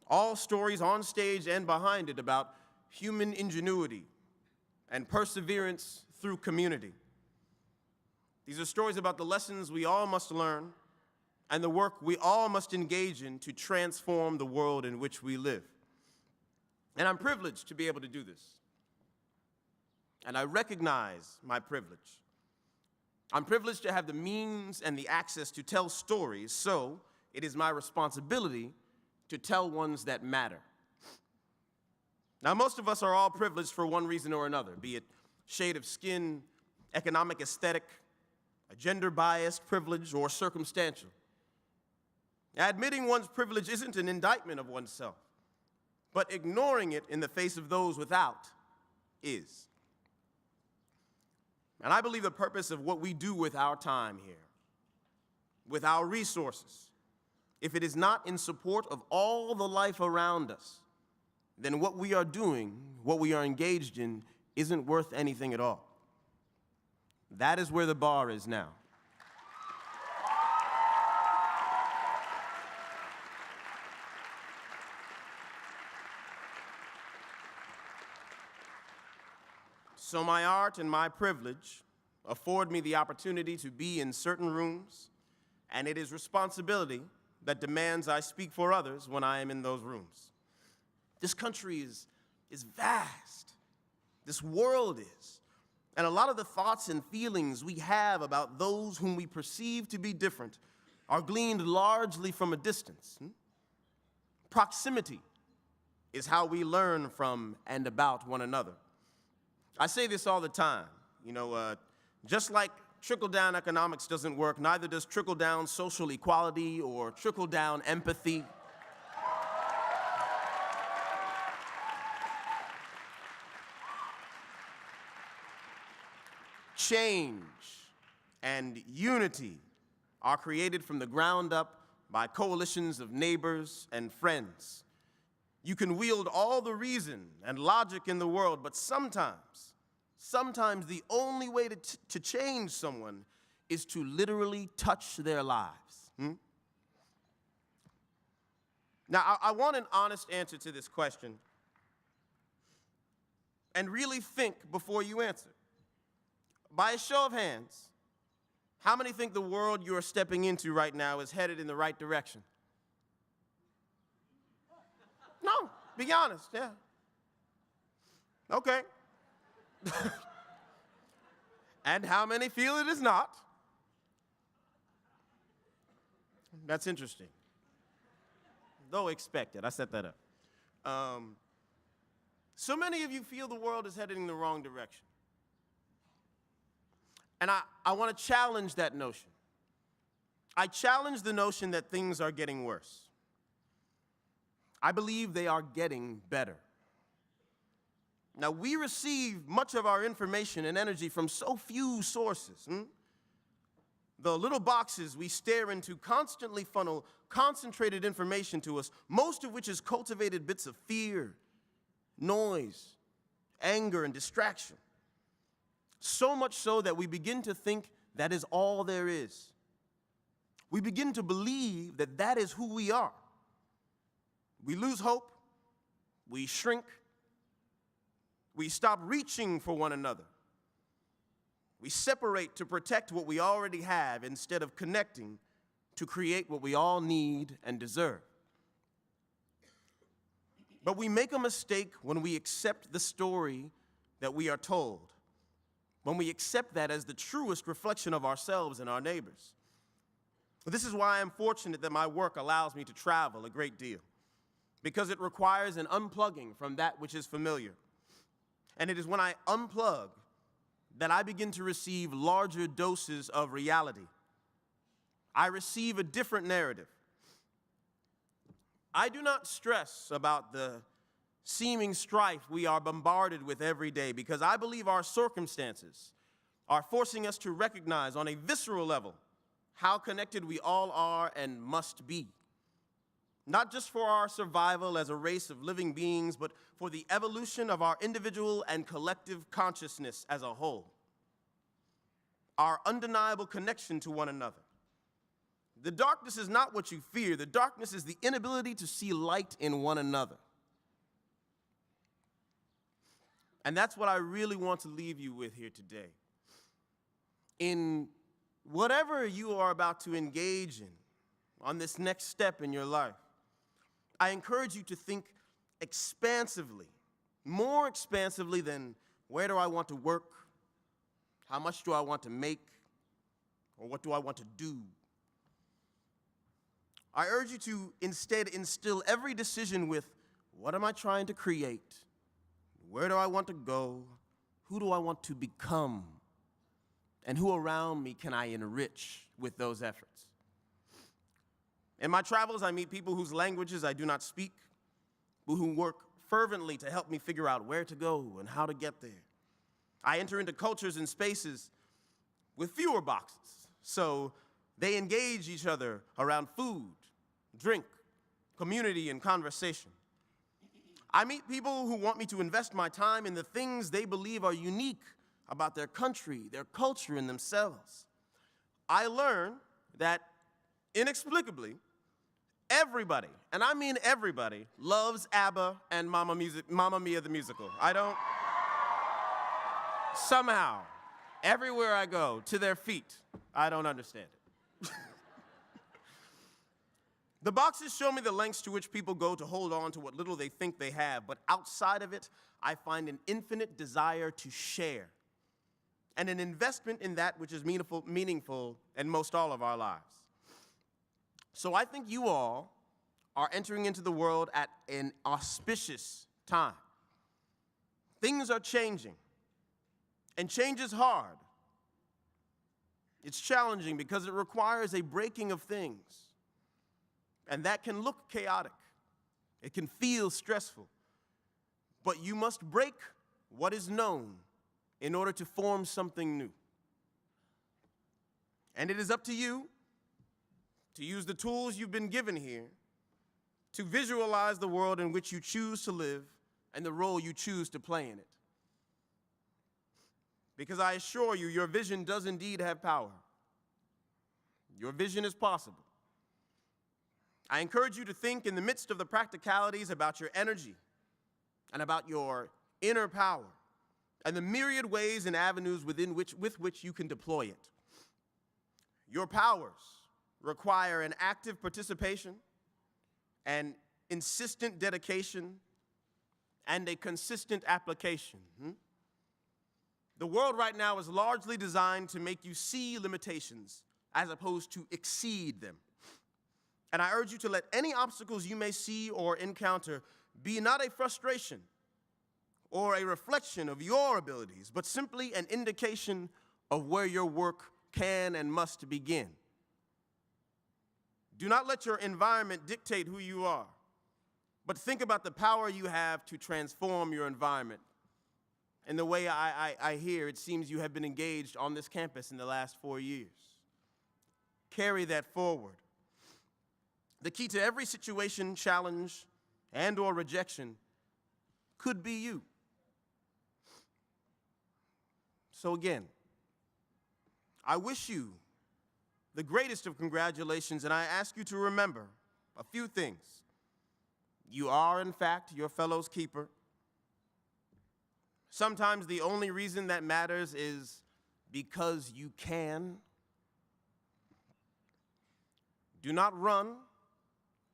All stories on stage and behind it about human ingenuity and perseverance through community. These are stories about the lessons we all must learn and the work we all must engage in to transform the world in which we live. And I'm privileged to be able to do this. And I recognize my privilege. I'm privileged to have the means and the access to tell stories, so it is my responsibility to tell ones that matter. Now, most of us are all privileged for one reason or another, be it shade of skin, economic aesthetic, a gender-biased privilege, or circumstantial. Now, admitting one's privilege isn't an indictment of oneself, but ignoring it in the face of those without is. And I believe the purpose of what we do with our time here, with our resources, if it is not in support of all the life around us, then what we are doing, what we are engaged in, isn't worth anything at all. That is where the bar is now. So my art and my privilege afford me the opportunity to be in certain rooms, and it is responsibility that demands I speak for others when I am in those rooms. This country is vast. This world is. And a lot of the thoughts and feelings we have about those whom we perceive to be different are gleaned largely from a distance. Proximity is how we learn from and about one another. I say this all the time. Just like trickle-down economics doesn't work, neither does trickle-down social equality or trickle-down empathy. Change and unity are created from the ground up by coalitions of neighbors and friends. You can wield all the reason and logic in the world, but sometimes the only way to change someone is to literally touch their lives. Now, I want an honest answer to this question, and really think before you answer. By a show of hands, how many think the world you are stepping into right now is headed in the right direction? No, be honest, yeah. Okay. And how many feel it is not? That's interesting. Though expected, I set that up. So many of you feel the world is heading in the wrong direction. And I want to challenge that notion. I challenge the notion that things are getting worse. I believe they are getting better. Now, we receive much of our information and energy from so few sources. The little boxes we stare into constantly funnel concentrated information to us, most of which is cultivated bits of fear, noise, anger, and distraction. So much so that we begin to think that is all there is. We begin to believe that that is who we are. We lose hope, we shrink, we stop reaching for one another. We separate to protect what we already have instead of connecting to create what we all need and deserve. But we make a mistake when we accept the story that we are told, when we accept that as the truest reflection of ourselves and our neighbors. This is why I'm fortunate that my work allows me to travel a great deal, because it requires an unplugging from that which is familiar. And it is when I unplug that I begin to receive larger doses of reality. I receive a different narrative. I do not stress about the seeming strife we are bombarded with every day, because I believe our circumstances are forcing us to recognize on a visceral level how connected we all are and must be. Not just for our survival as a race of living beings, but for the evolution of our individual and collective consciousness as a whole. Our undeniable connection to one another. The darkness is not what you fear. The darkness is the inability to see light in one another. And that's what I really want to leave you with here today. In whatever you are about to engage in on this next step in your life, I encourage you to think expansively, more expansively than where do I want to work, how much do I want to make, or what do I want to do. I urge you to instead instill every decision with, what am I trying to create? Where do I want to go? Who do I want to become? And who around me can I enrich with those efforts? In my travels, I meet people whose languages I do not speak, but who work fervently to help me figure out where to go and how to get there. I enter into cultures and spaces with fewer boxes, so they engage each other around food, drink, community, and conversation. I meet people who want me to invest my time in the things they believe are unique about their country, their culture, and themselves. I learn that, inexplicably, everybody, and I mean everybody, loves ABBA and Mamma Mia the musical. Somehow, everywhere I go, to their feet, I don't understand it. The boxes show me the lengths to which people go to hold on to what little they think they have, but outside of it, I find an infinite desire to share and an investment in that which is meaningful in most all of our lives. So I think you all are entering into the world at an auspicious time. Things are changing, and change is hard. It's challenging because it requires a breaking of things. And that can look chaotic. It can feel stressful. But you must break what is known in order to form something new. And it is up to you to use the tools you've been given here to visualize the world in which you choose to live and the role you choose to play in it. Because I assure you, your vision does indeed have power. Your vision is possible. I encourage you to think in the midst of the practicalities about your energy and about your inner power and the myriad ways and avenues with which you can deploy it. Your powers require an active participation, an insistent dedication, and a consistent application. The world right now is largely designed to make you see limitations as opposed to exceed them. And I urge you to let any obstacles you may see or encounter be not a frustration, or a reflection of your abilities, but simply an indication of where your work can and must begin. Do not let your environment dictate who you are, but think about the power you have to transform your environment. And the way I hear, it seems you have been engaged on this campus in the last 4 years. Carry that forward. The key to every situation, challenge, and or rejection could be you. So again, I wish you the greatest of congratulations, and I ask you to remember a few things. You are, in fact, your fellow's keeper. Sometimes the only reason that matters is because you can. Do not run,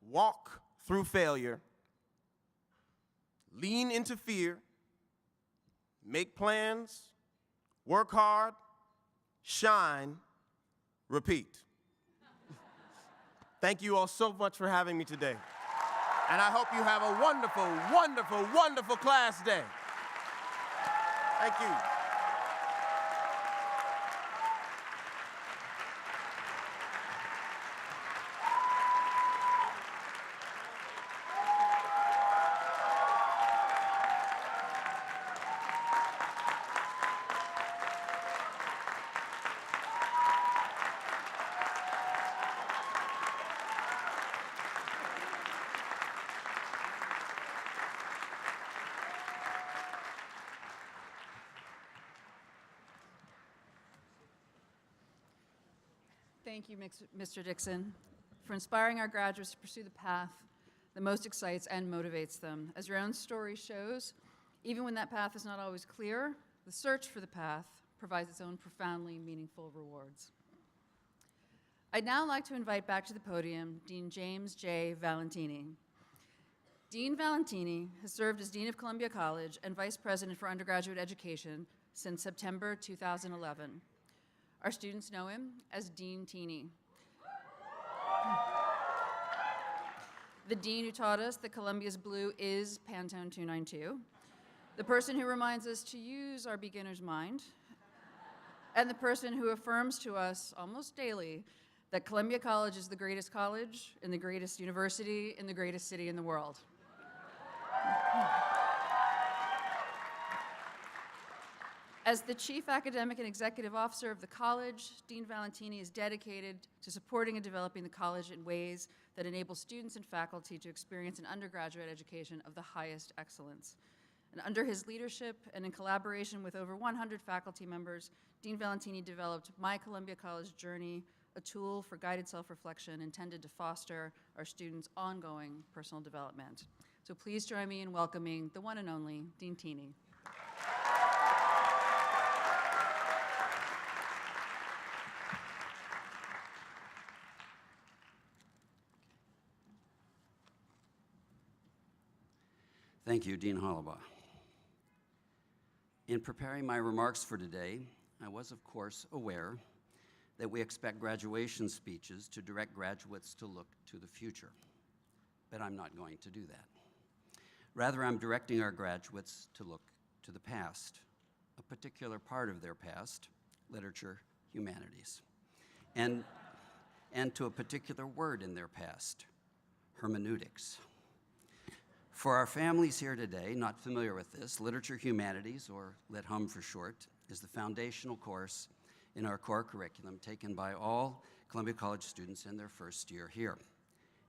walk through failure, lean into fear, make plans, work hard, shine, repeat. Thank you all so much for having me today. And I hope you have a wonderful, wonderful, wonderful class day. Thank you. Thank you, Mr. Dixon, for inspiring our graduates to pursue the path that most excites and motivates them. As your own story shows, even when that path is not always clear, the search for the path provides its own profoundly meaningful rewards. I'd now like to invite back to the podium Dean James J. Valentini. Dean Valentini has served as Dean of Columbia College and Vice President for Undergraduate Education since September 2011. Our students know him as Dean Teeny. The dean who taught us that Columbia's blue is Pantone 292, the person who reminds us to use our beginner's mind, and the person who affirms to us almost daily that Columbia College is the greatest college and the greatest university in the greatest city in the world. As the Chief Academic and Executive Officer of the college, Dean Valentini is dedicated to supporting and developing the college in ways that enable students and faculty to experience an undergraduate education of the highest excellence. And under his leadership and in collaboration with over 100 faculty members, Dean Valentini developed My Columbia College Journey, a tool for guided self-reflection intended to foster our students' ongoing personal development. So please join me in welcoming the one and only Dean Teeny. Thank you, Dean Hollabaugh. In preparing my remarks for today, I was, of course, aware that we expect graduation speeches to direct graduates to look to the future. But I'm not going to do that. Rather, I'm directing our graduates to look to the past, a particular part of their past, literature, humanities, and to a particular word in their past, hermeneutics. For our families here today, not familiar with this, Literature Humanities, or Lit Hum for short, is the foundational course in our core curriculum taken by all Columbia College students in their first year here.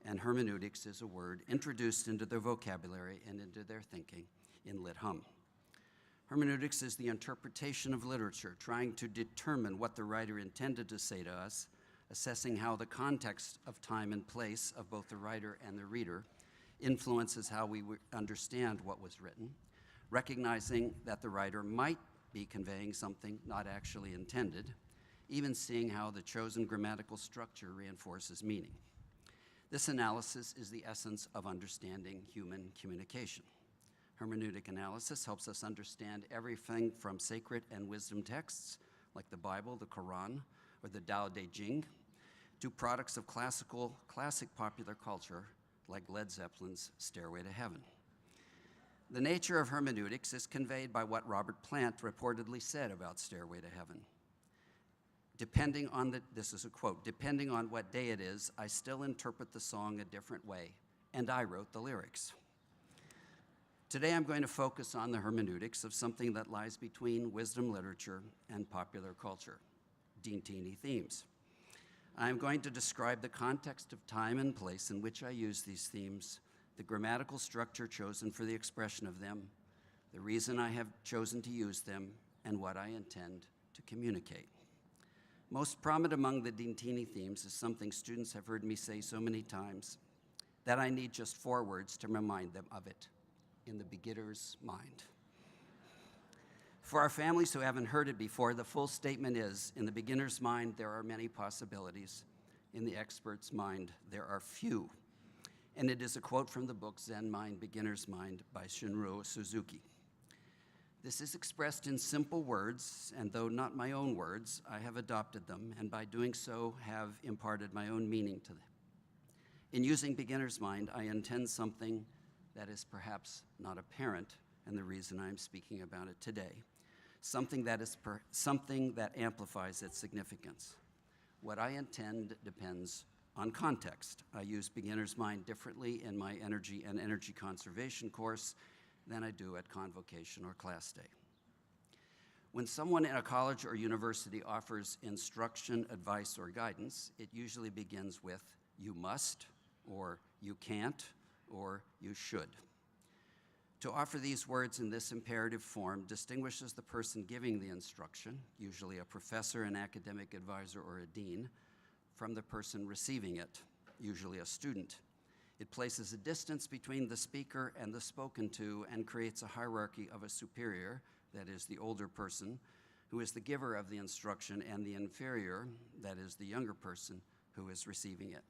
And hermeneutics is a word introduced into their vocabulary and into their thinking in Lit Hum. Hermeneutics is the interpretation of literature, trying to determine what the writer intended to say to us, assessing how the context of time and place of both the writer and the reader influences how we understand what was written, recognizing that the writer might be conveying something not actually intended, even seeing how the chosen grammatical structure reinforces meaning. This analysis is the essence of understanding human communication. Hermeneutic analysis helps us understand everything from sacred and wisdom texts, like the Bible, the Quran, or the Tao Te Ching, to products of classic popular culture, like Led Zeppelin's Stairway to Heaven. The nature of hermeneutics is conveyed by what Robert Plant reportedly said about Stairway to Heaven. This is a quote, depending on what day it is, I still interpret the song a different way, and I wrote the lyrics. Today I'm going to focus on the hermeneutics of something that lies between wisdom literature and popular culture, Dean-Teeny themes. I'm going to describe the context of time and place in which I use these themes, the grammatical structure chosen for the expression of them, the reason I have chosen to use them, and what I intend to communicate. Most prominent among the Dean-Teeny themes is something students have heard me say so many times that I need just 4 words to remind them of it: in the beginner's mind. For our families who haven't heard it before, the full statement is, in the beginner's mind, there are many possibilities. In the expert's mind, there are few. And it is a quote from the book Zen Mind, Beginner's Mind by Shunryu Suzuki. This is expressed in simple words, and though not my own words, I have adopted them, and by doing so have imparted my own meaning to them. In using beginner's mind, I intend something that is perhaps not apparent, and the reason I'm speaking about it today, something that amplifies its significance. What I intend depends on context. I use beginner's mind differently in my energy and energy conservation course than I do at convocation or class day. When someone in a college or university offers instruction, advice, or guidance, it usually begins with, you must, or you can't, or you should. To offer these words in this imperative form distinguishes the person giving the instruction, usually a professor, an academic advisor, or a dean, from the person receiving it, usually a student. It places a distance between the speaker and the spoken to and creates a hierarchy of a superior, that is the older person, who is the giver of the instruction, and the inferior, that is the younger person, who is receiving it.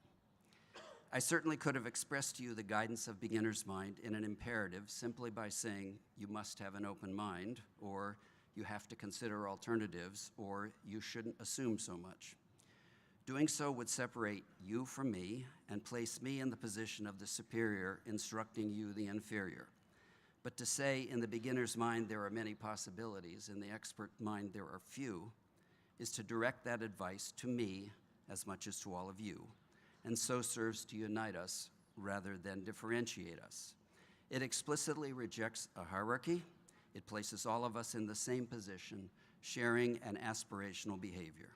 I certainly could have expressed to you the guidance of beginner's mind in an imperative simply by saying, you must have an open mind, or you have to consider alternatives, or you shouldn't assume so much. Doing so would separate you from me and place me in the position of the superior instructing you, the inferior. But to say in the beginner's mind there are many possibilities, in the expert mind there are few, is to direct that advice to me as much as to all of you, and so serves to unite us rather than differentiate us. It explicitly rejects a hierarchy. It places all of us in the same position, sharing an aspirational behavior.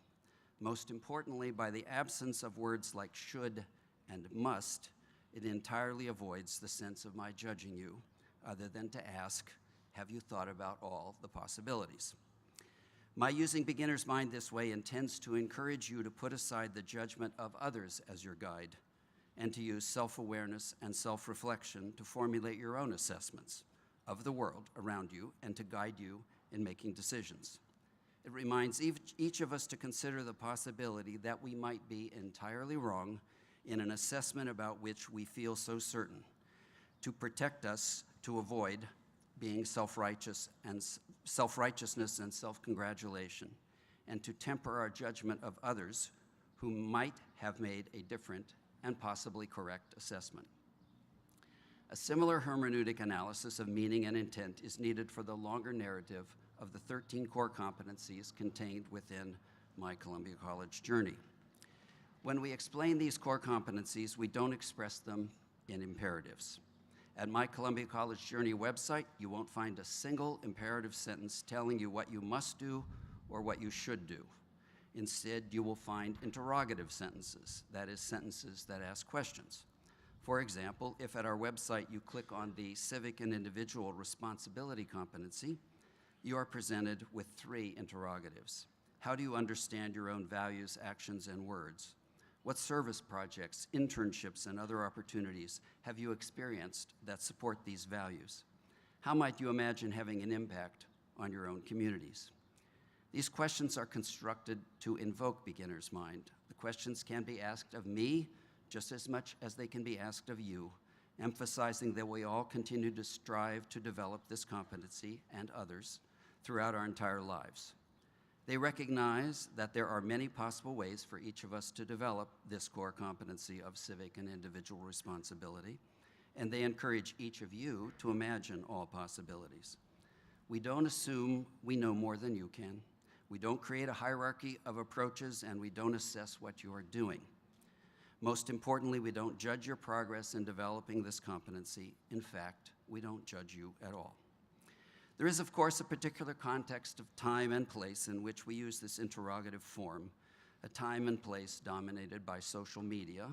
Most importantly, by the absence of words like should and must, it entirely avoids the sense of my judging you, other than to ask, have you thought about all the possibilities? My using beginner's mind this way intends to encourage you to put aside the judgment of others as your guide, and to use self-awareness and self-reflection to formulate your own assessments of the world around you and to guide you in making decisions. It reminds each of us to consider the possibility that we might be entirely wrong in an assessment about which we feel so certain, to protect us to avoid being self-righteousness and self-congratulation, and to temper our judgment of others who might have made a different and possibly correct assessment. A similar hermeneutic analysis of meaning and intent is needed for the longer narrative of the 13 core competencies contained within my Columbia College journey. When we explain these core competencies, we don't express them in imperatives. At my Columbia College Journey website, you won't find a single imperative sentence telling you what you must do or what you should do. Instead, you will find interrogative sentences, that is, sentences that ask questions. For example, if at our website you click on the civic and individual responsibility competency, you are presented with 3 interrogatives. How do you understand your own values, actions, and words? What service projects, internships, and other opportunities have you experienced that support these values? How might you imagine having an impact on your own communities? These questions are constructed to invoke beginner's mind. The questions can be asked of me just as much as they can be asked of you, emphasizing that we all continue to strive to develop this competency and others throughout our entire lives. They recognize that there are many possible ways for each of us to develop this core competency of civic and individual responsibility, and they encourage each of you to imagine all possibilities. We don't assume we know more than you can. We don't create a hierarchy of approaches, and we don't assess what you are doing. Most importantly, we don't judge your progress in developing this competency. In fact, we don't judge you at all. There is, of course, a particular context of time and place in which we use this interrogative form, a time and place dominated by social media,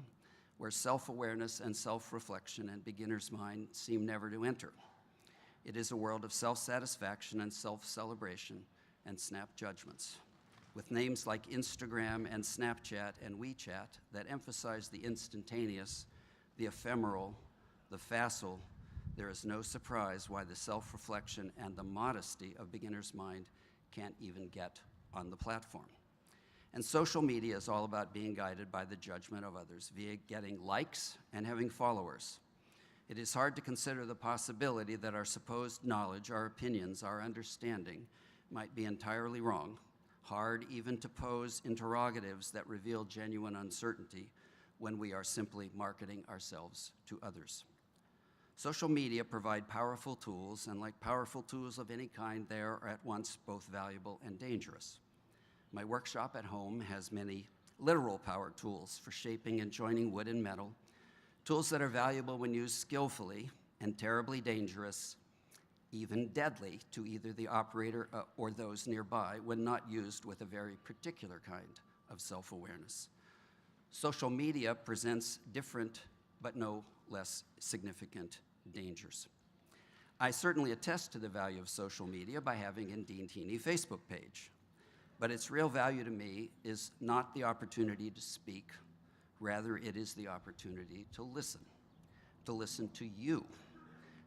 where self-awareness and self-reflection and beginner's mind seem never to enter. It is a world of self-satisfaction and self-celebration and snap judgments. With names like Instagram and Snapchat and WeChat that emphasize the instantaneous, the ephemeral, the facile, there is no surprise why the self-reflection and the modesty of beginner's mind can't even get on the platform. And social media is all about being guided by the judgment of others via getting likes and having followers. It is hard to consider the possibility that our supposed knowledge, our opinions, our understanding might be entirely wrong, hard even to pose interrogatives that reveal genuine uncertainty when we are simply marketing ourselves to others. Social media provide powerful tools, and like powerful tools of any kind, they are at once both valuable and dangerous. My workshop at home has many literal power tools for shaping and joining wood and metal, tools that are valuable when used skillfully and terribly dangerous, even deadly to either the operator or those nearby when not used with a very particular kind of self-awareness. Social media presents different but no less significant dangers. I certainly attest to the value of social media by having a Dean Heaney Facebook page, but its real value to me is not the opportunity to speak, rather it is the opportunity to listen to you.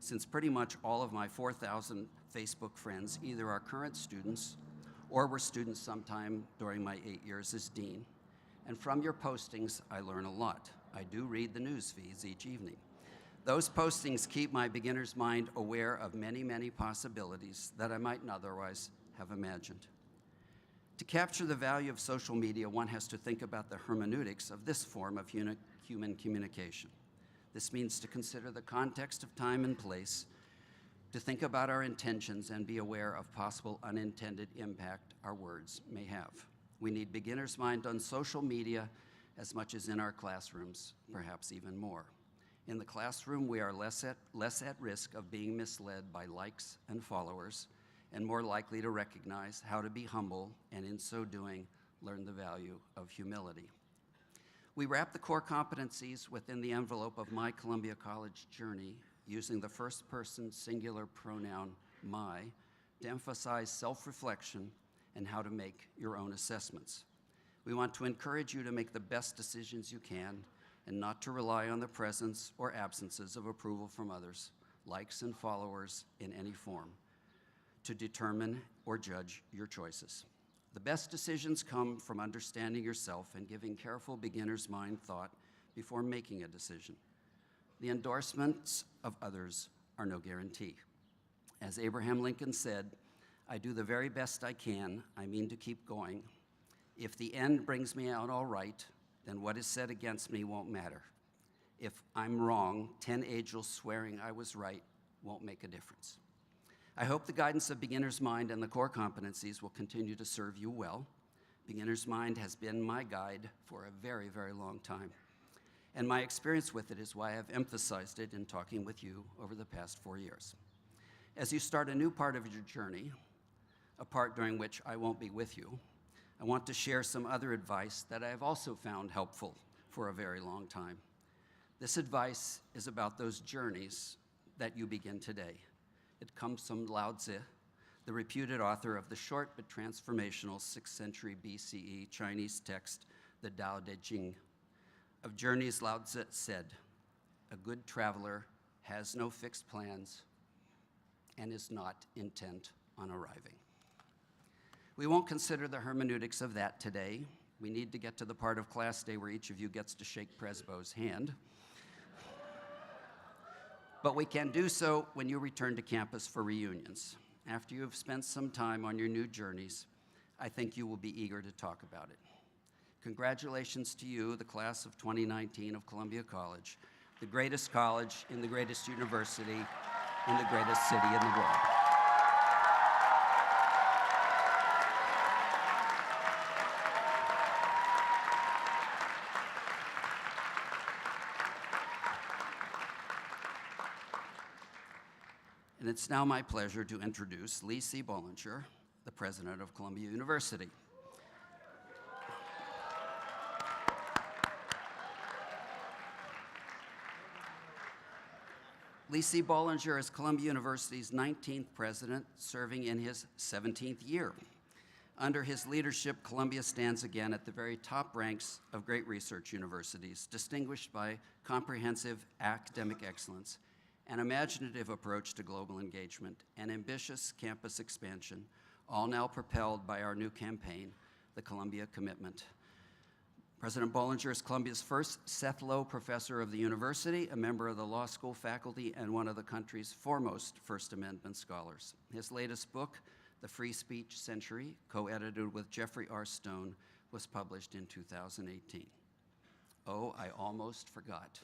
Since pretty much all of my 4,000 Facebook friends either are current students or were students sometime during my 8 years as dean. And from your postings, I learn a lot. I do read the news feeds each evening. Those postings keep my beginner's mind aware of many, many possibilities that I might not otherwise have imagined. To capture the value of social media, one has to think about the hermeneutics of this form of human communication. This means to consider the context of time and place, to think about our intentions and be aware of possible unintended impact our words may have. We need beginner's mind on social media as much as in our classrooms, perhaps even more. In the classroom, we are less at risk of being misled by likes and followers, and more likely to recognize how to be humble, and in so doing, learn the value of humility. We wrap the core competencies within the envelope of my Columbia College journey using the first person singular pronoun, my, to emphasize self-reflection and how to make your own assessments. We want to encourage you to make the best decisions you can and not to rely on the presence or absences of approval from others, likes and followers in any form, to determine or judge your choices. The best decisions come from understanding yourself and giving careful beginner's mind thought before making a decision. The endorsements of others are no guarantee. As Abraham Lincoln said, I do the very best I can. I mean to keep going. If the end brings me out all right, then what is said against me won't matter. If I'm wrong, 10 angels swearing I was right won't make a difference. I hope the guidance of beginner's mind and the core competencies will continue to serve you well. Beginner's mind has been my guide for a very, very long time. And my experience with it is why I've emphasized it in talking with you over the past 4 years. As you start a new part of your journey, a part during which I won't be with you, I want to share some other advice that I have also found helpful for a very long time. This advice is about those journeys that you begin today. It comes from Lao Tzu, the reputed author of the short but transformational 6th century BCE Chinese text, the Tao Te Ching. Of journeys, Lao Tzu said, a good traveler has no fixed plans and is not intent on arriving. We won't consider the hermeneutics of that today. We need to get to the part of class day where each of you gets to shake Presbo's hand. But we can do so when you return to campus for reunions. After you have spent some time on your new journeys, I think you will be eager to talk about it. Congratulations to you, the class of 2019 of Columbia College. the greatest college in the greatest university in the greatest city in the world. And it's now my pleasure to introduce Lee C. Bollinger, the president of Columbia University. Lee C. Bollinger is Columbia University's 19th president, serving in his 17th year. Under his leadership, Columbia stands again at the very top ranks of great research universities, distinguished by comprehensive academic excellence, an imaginative approach to global engagement, and ambitious campus expansion, all now propelled by our new campaign, the Columbia Commitment. President Bollinger is Columbia's first Seth Low Professor of the University, a member of the law school faculty, and one of the country's foremost First Amendment scholars. His latest book, The Free Speech Century, co-edited with Jeffrey R. Stone, was published in 2018. Oh, I almost forgot.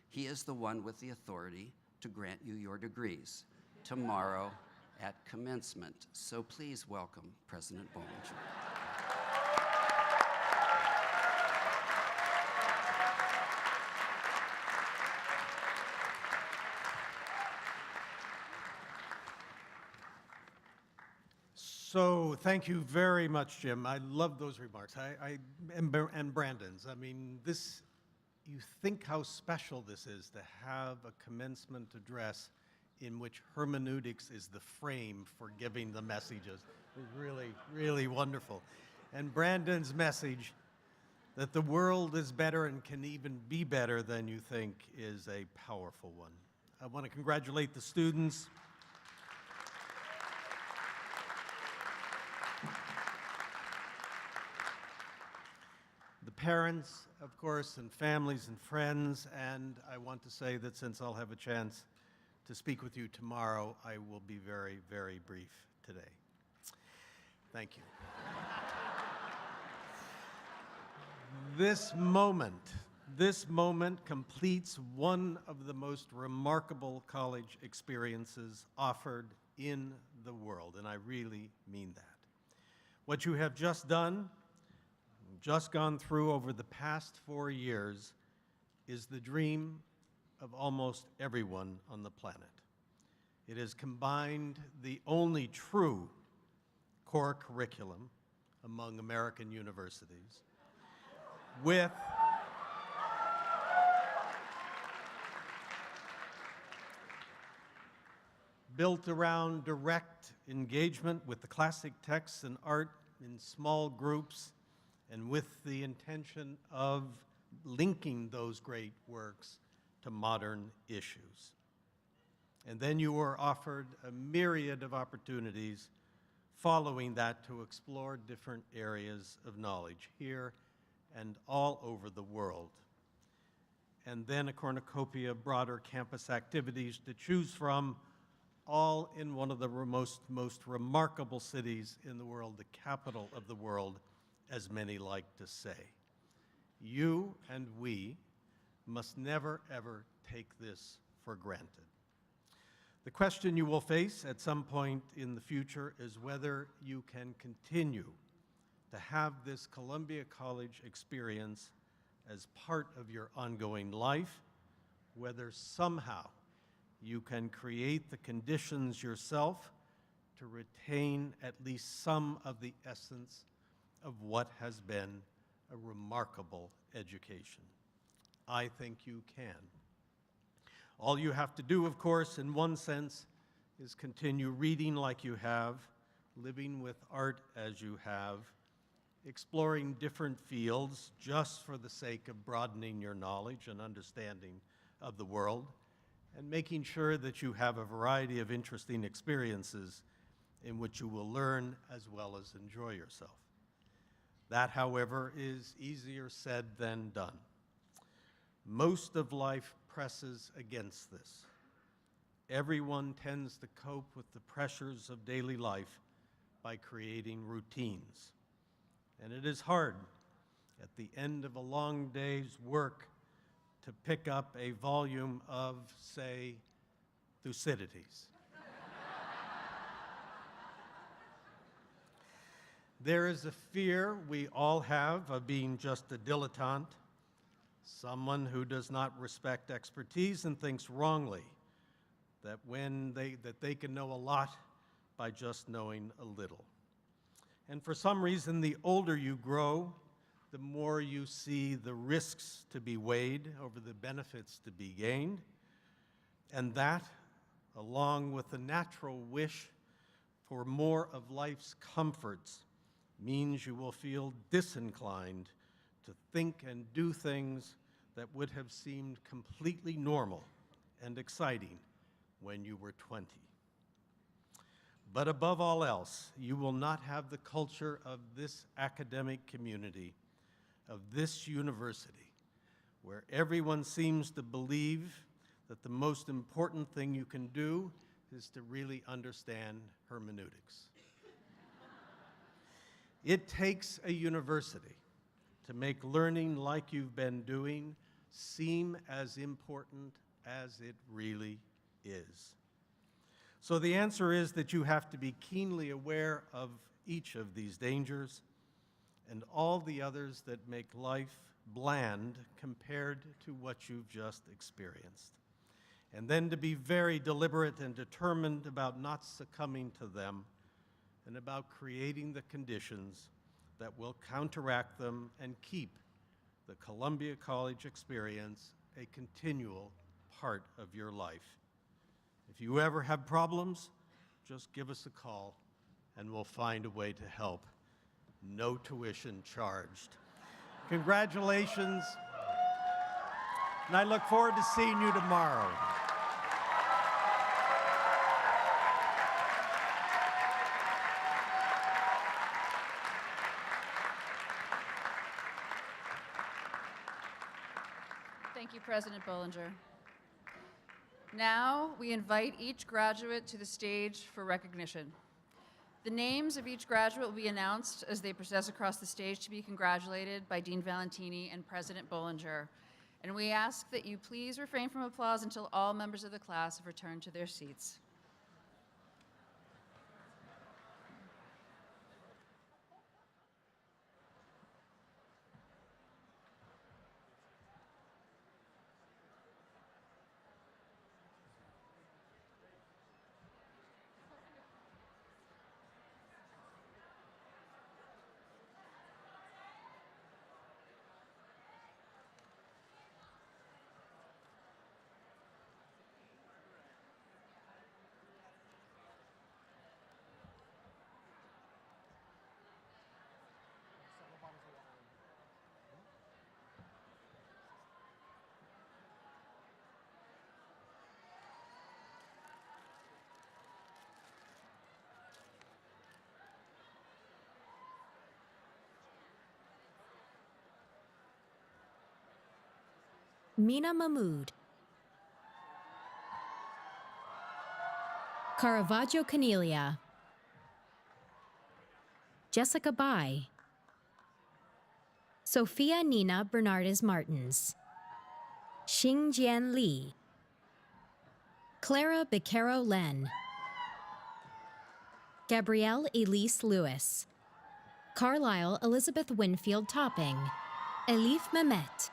He is the one with the authority to grant you your degrees tomorrow at commencement. So please welcome President Bollinger. So thank you very much, Jim. I love those remarks. And Brandon's. I mean, this, you think how special this is to have a commencement address in which hermeneutics is the frame for giving the messages. It's really, really wonderful. And Brandon's message that the world is better and can even be better than you think is a powerful one. I want to congratulate the students. The parents, of course, and families and friends, and I want to say that since I'll have a chance to speak with you tomorrow, I will be very, very brief today. Thank you. This moment completes one of the most remarkable college experiences offered in the world, and I really mean that. What you have just done, just gone through over the past 4 years, is the dream of almost everyone on the planet. It has combined the only true core curriculum among American universities with built around direct engagement with the classic texts and art in small groups, and with the intention of linking those great works to modern issues. And then you were offered a myriad of opportunities following that to explore different areas of knowledge here and all over the world. And then a cornucopia of broader campus activities to choose from, all in one of the most remarkable cities in the world, the capital of the world, as many like to say. You and we must never, ever take this for granted. The question you will face at some point in the future is whether you can continue to have this Columbia College experience as part of your ongoing life, whether somehow you can create the conditions yourself to retain at least some of the essence of what has been a remarkable education. I think you can. All you have to do, of course, in one sense, is continue reading like you have, living with art as you have, exploring different fields just for the sake of broadening your knowledge and understanding of the world, and making sure that you have a variety of interesting experiences in which you will learn as well as enjoy yourself. That, however, is easier said than done. Most of life presses against this. Everyone tends to cope with the pressures of daily life by creating routines. And it is hard at the end of a long day's work to pick up a volume of, say, Thucydides. There is a fear we all have of being just a dilettante, someone who does not respect expertise and thinks wrongly that they can know a lot by just knowing a little. And for some reason, the older you grow, the more you see the risks to be weighed over the benefits to be gained. And that, along with the natural wish for more of life's comforts, means you will feel disinclined to think and do things that would have seemed completely normal and exciting when you were 20. But above all else, you will not have the culture of this academic community, of this university, where everyone seems to believe that the most important thing you can do is to really understand hermeneutics. It takes a university to make learning like you've been doing seem as important as it really is. So the answer is that you have to be keenly aware of each of these dangers and all the others that make life bland compared to what you've just experienced. And then to be very deliberate and determined about not succumbing to them and about creating the conditions that will counteract them and keep the Columbia College experience a continual part of your life. If you ever have problems, just give us a call and we'll find a way to help. No tuition charged. Congratulations, and I look forward to seeing you tomorrow. Thank you, President Bollinger. Now, we invite each graduate to the stage for recognition. The names of each graduate will be announced as they process across the stage to be congratulated by Dean Valentini and President Bollinger. And we ask that you please refrain from applause until all members of the class have returned to their seats. Mina Mahmood, Caravaggio Cornelia, Jessica Bai, Sophia Nina Bernardes Martins, Xingjian Li, Clara Becerro Len, Gabrielle Elise Lewis, Carlisle Elizabeth Winfield Topping, Elif Mehmet,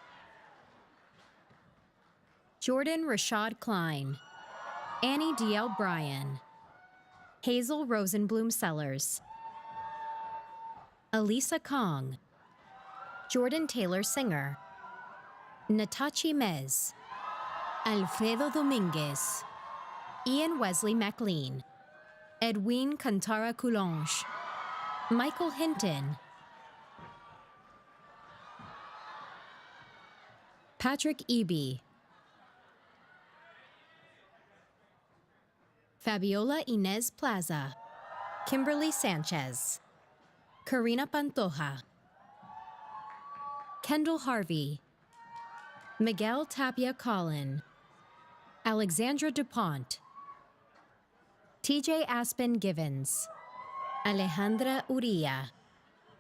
Jordan Rashad Klein, Annie D.L. Bryan, Hazel Rosenblum Sellers, Elisa Kong, Jordan Taylor Singer, Natachi Mez, Alfredo Dominguez, Ian Wesley MacLean, Edwin Cantara Coulange, Michael Hinton, Patrick Eby, Fabiola Inez Plaza, Kimberly Sanchez, Karina Pantoja, Kendall Harvey, Miguel Tapia Collin, Alexandra DuPont, TJ Aspen Givens, Alejandra Uria,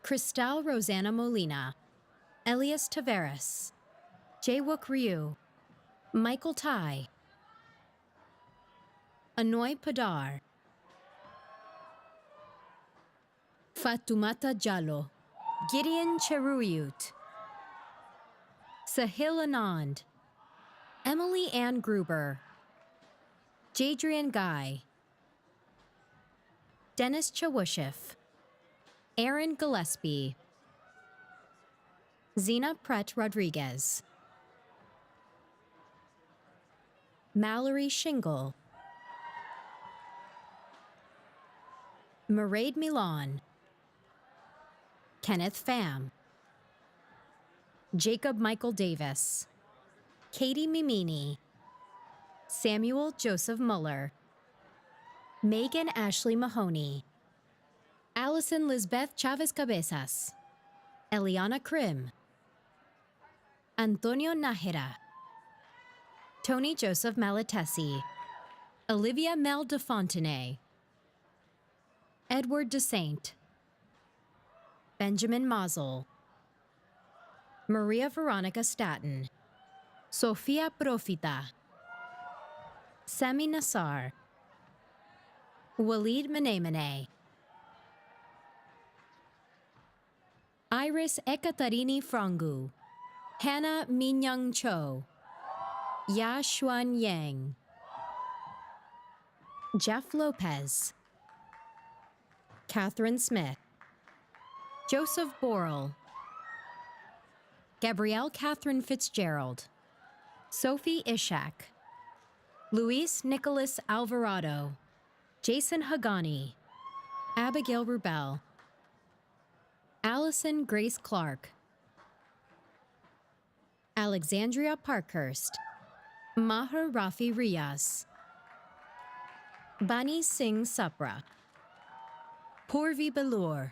Cristal Rosanna Molina, Elias Taveras, Jae-wook Ryu, Michael Tai, Anoy Padar, Fatumata Jallo, Gideon Cheruyut, Sahil Anand, Emily Ann Gruber, Jadrian Guy, Dennis Chawushif, Aaron Gillespie, Zena Pret Rodriguez, Mallory Shingle, Mairead Milan, Kenneth Pham, Jacob Michael Davis, Katie Mimini, Samuel Joseph Muller, Megan Ashley Mahoney, Allison Lisbeth Chavez Cabezas, Eliana Krim, Antonio Nájera, Tony Joseph Malatesi, Olivia Mel de Fontenay, Edward DeSaint, Benjamin Mazel, Maria Veronica Staton, Sofia Profita, Sami Nassar, Walid Menemene, Iris Ekaterini Frangu, Hannah Minyang Cho, Ya Xuan Yang, Jeff Lopez, Catherine Smith, Joseph Borrell, Gabrielle Catherine Fitzgerald, Sophie Ishak, Luis Nicholas Alvarado, Jason Hagani, Abigail Rubel, Allison Grace Clark, Alexandria Parkhurst, Maher Rafi Riaz, Bani Singh Sapra, Purvi Belur,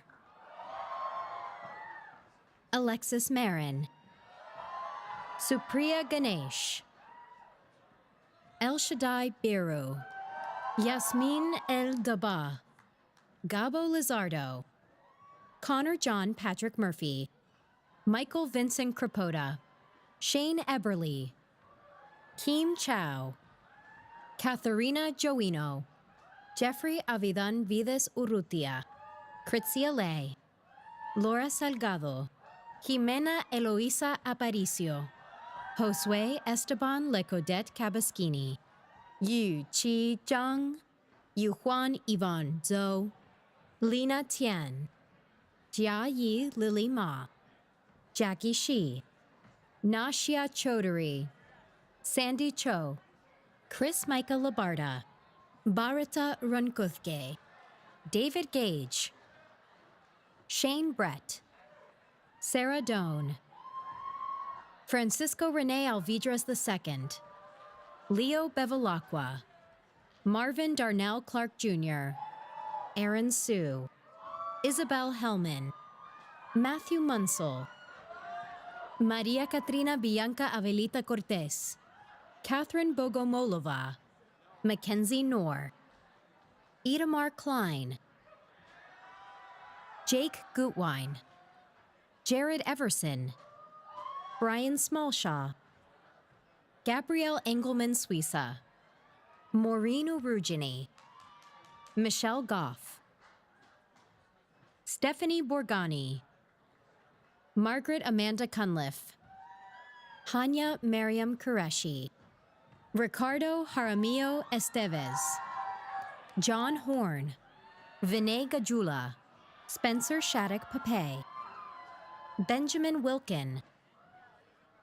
Alexis Marin, Supriya Ganesh, El Shaddai Biru, Yasmin El Daba, Gabo Lizardo, Connor John Patrick Murphy, Michael Vincent Krapota, Shane Eberly, Keem Chow, Katharina Joino, Jeffrey Avidan Vides Urrutia, Kritzia Lay, Laura Salgado, Jimena Eloisa Aparicio, Josue Esteban Lecodet Cabaschini, Yu Chi Zhang, Yu Juan Ivan Zhou, Lena Tian, Jia Yi Lily Ma, Jackie Shi, Nashia Chaudhary, Sandy Cho, Chris Micah Labarda, Bharata Runkuthke, David Gage, Shane Brett, Sarah Doan, Francisco Rene Alvidras II, Leo Bevilacqua, Marvin Darnell Clark Jr., Aaron Sue, Isabel Hellman, Matthew Munsell, Maria Katrina Bianca Avelita Cortez, Catherine Bogomolova, Mackenzie Knorr, Itamar Klein, Jake Gutwine, Jared Everson, Brian Smallshaw, Gabrielle Engelman Suiza, Maureen Urugini, Michelle Goff, Stephanie Borgani, Margaret Amanda Cunliffe, Hanya Mariam Qureshi, Ricardo Jaramillo Estevez, John Horn, Vinay Gajula, Spencer Shattuck Pape, Benjamin Wilkin,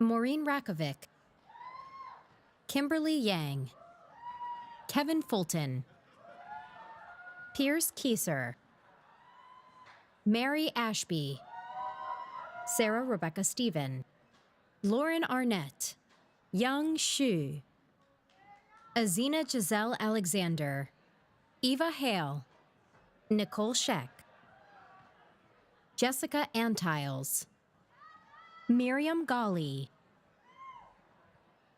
Maureen Rakovic, Kimberly Yang, Kevin Fulton, Pierce Kieser, Mary Ashby, Sarah Rebecca Stephen, Lauren Arnett, Young Shu, Azina Giselle Alexander, Eva Hale, Nicole Scheck, Jessica Antiles, Miriam Gali,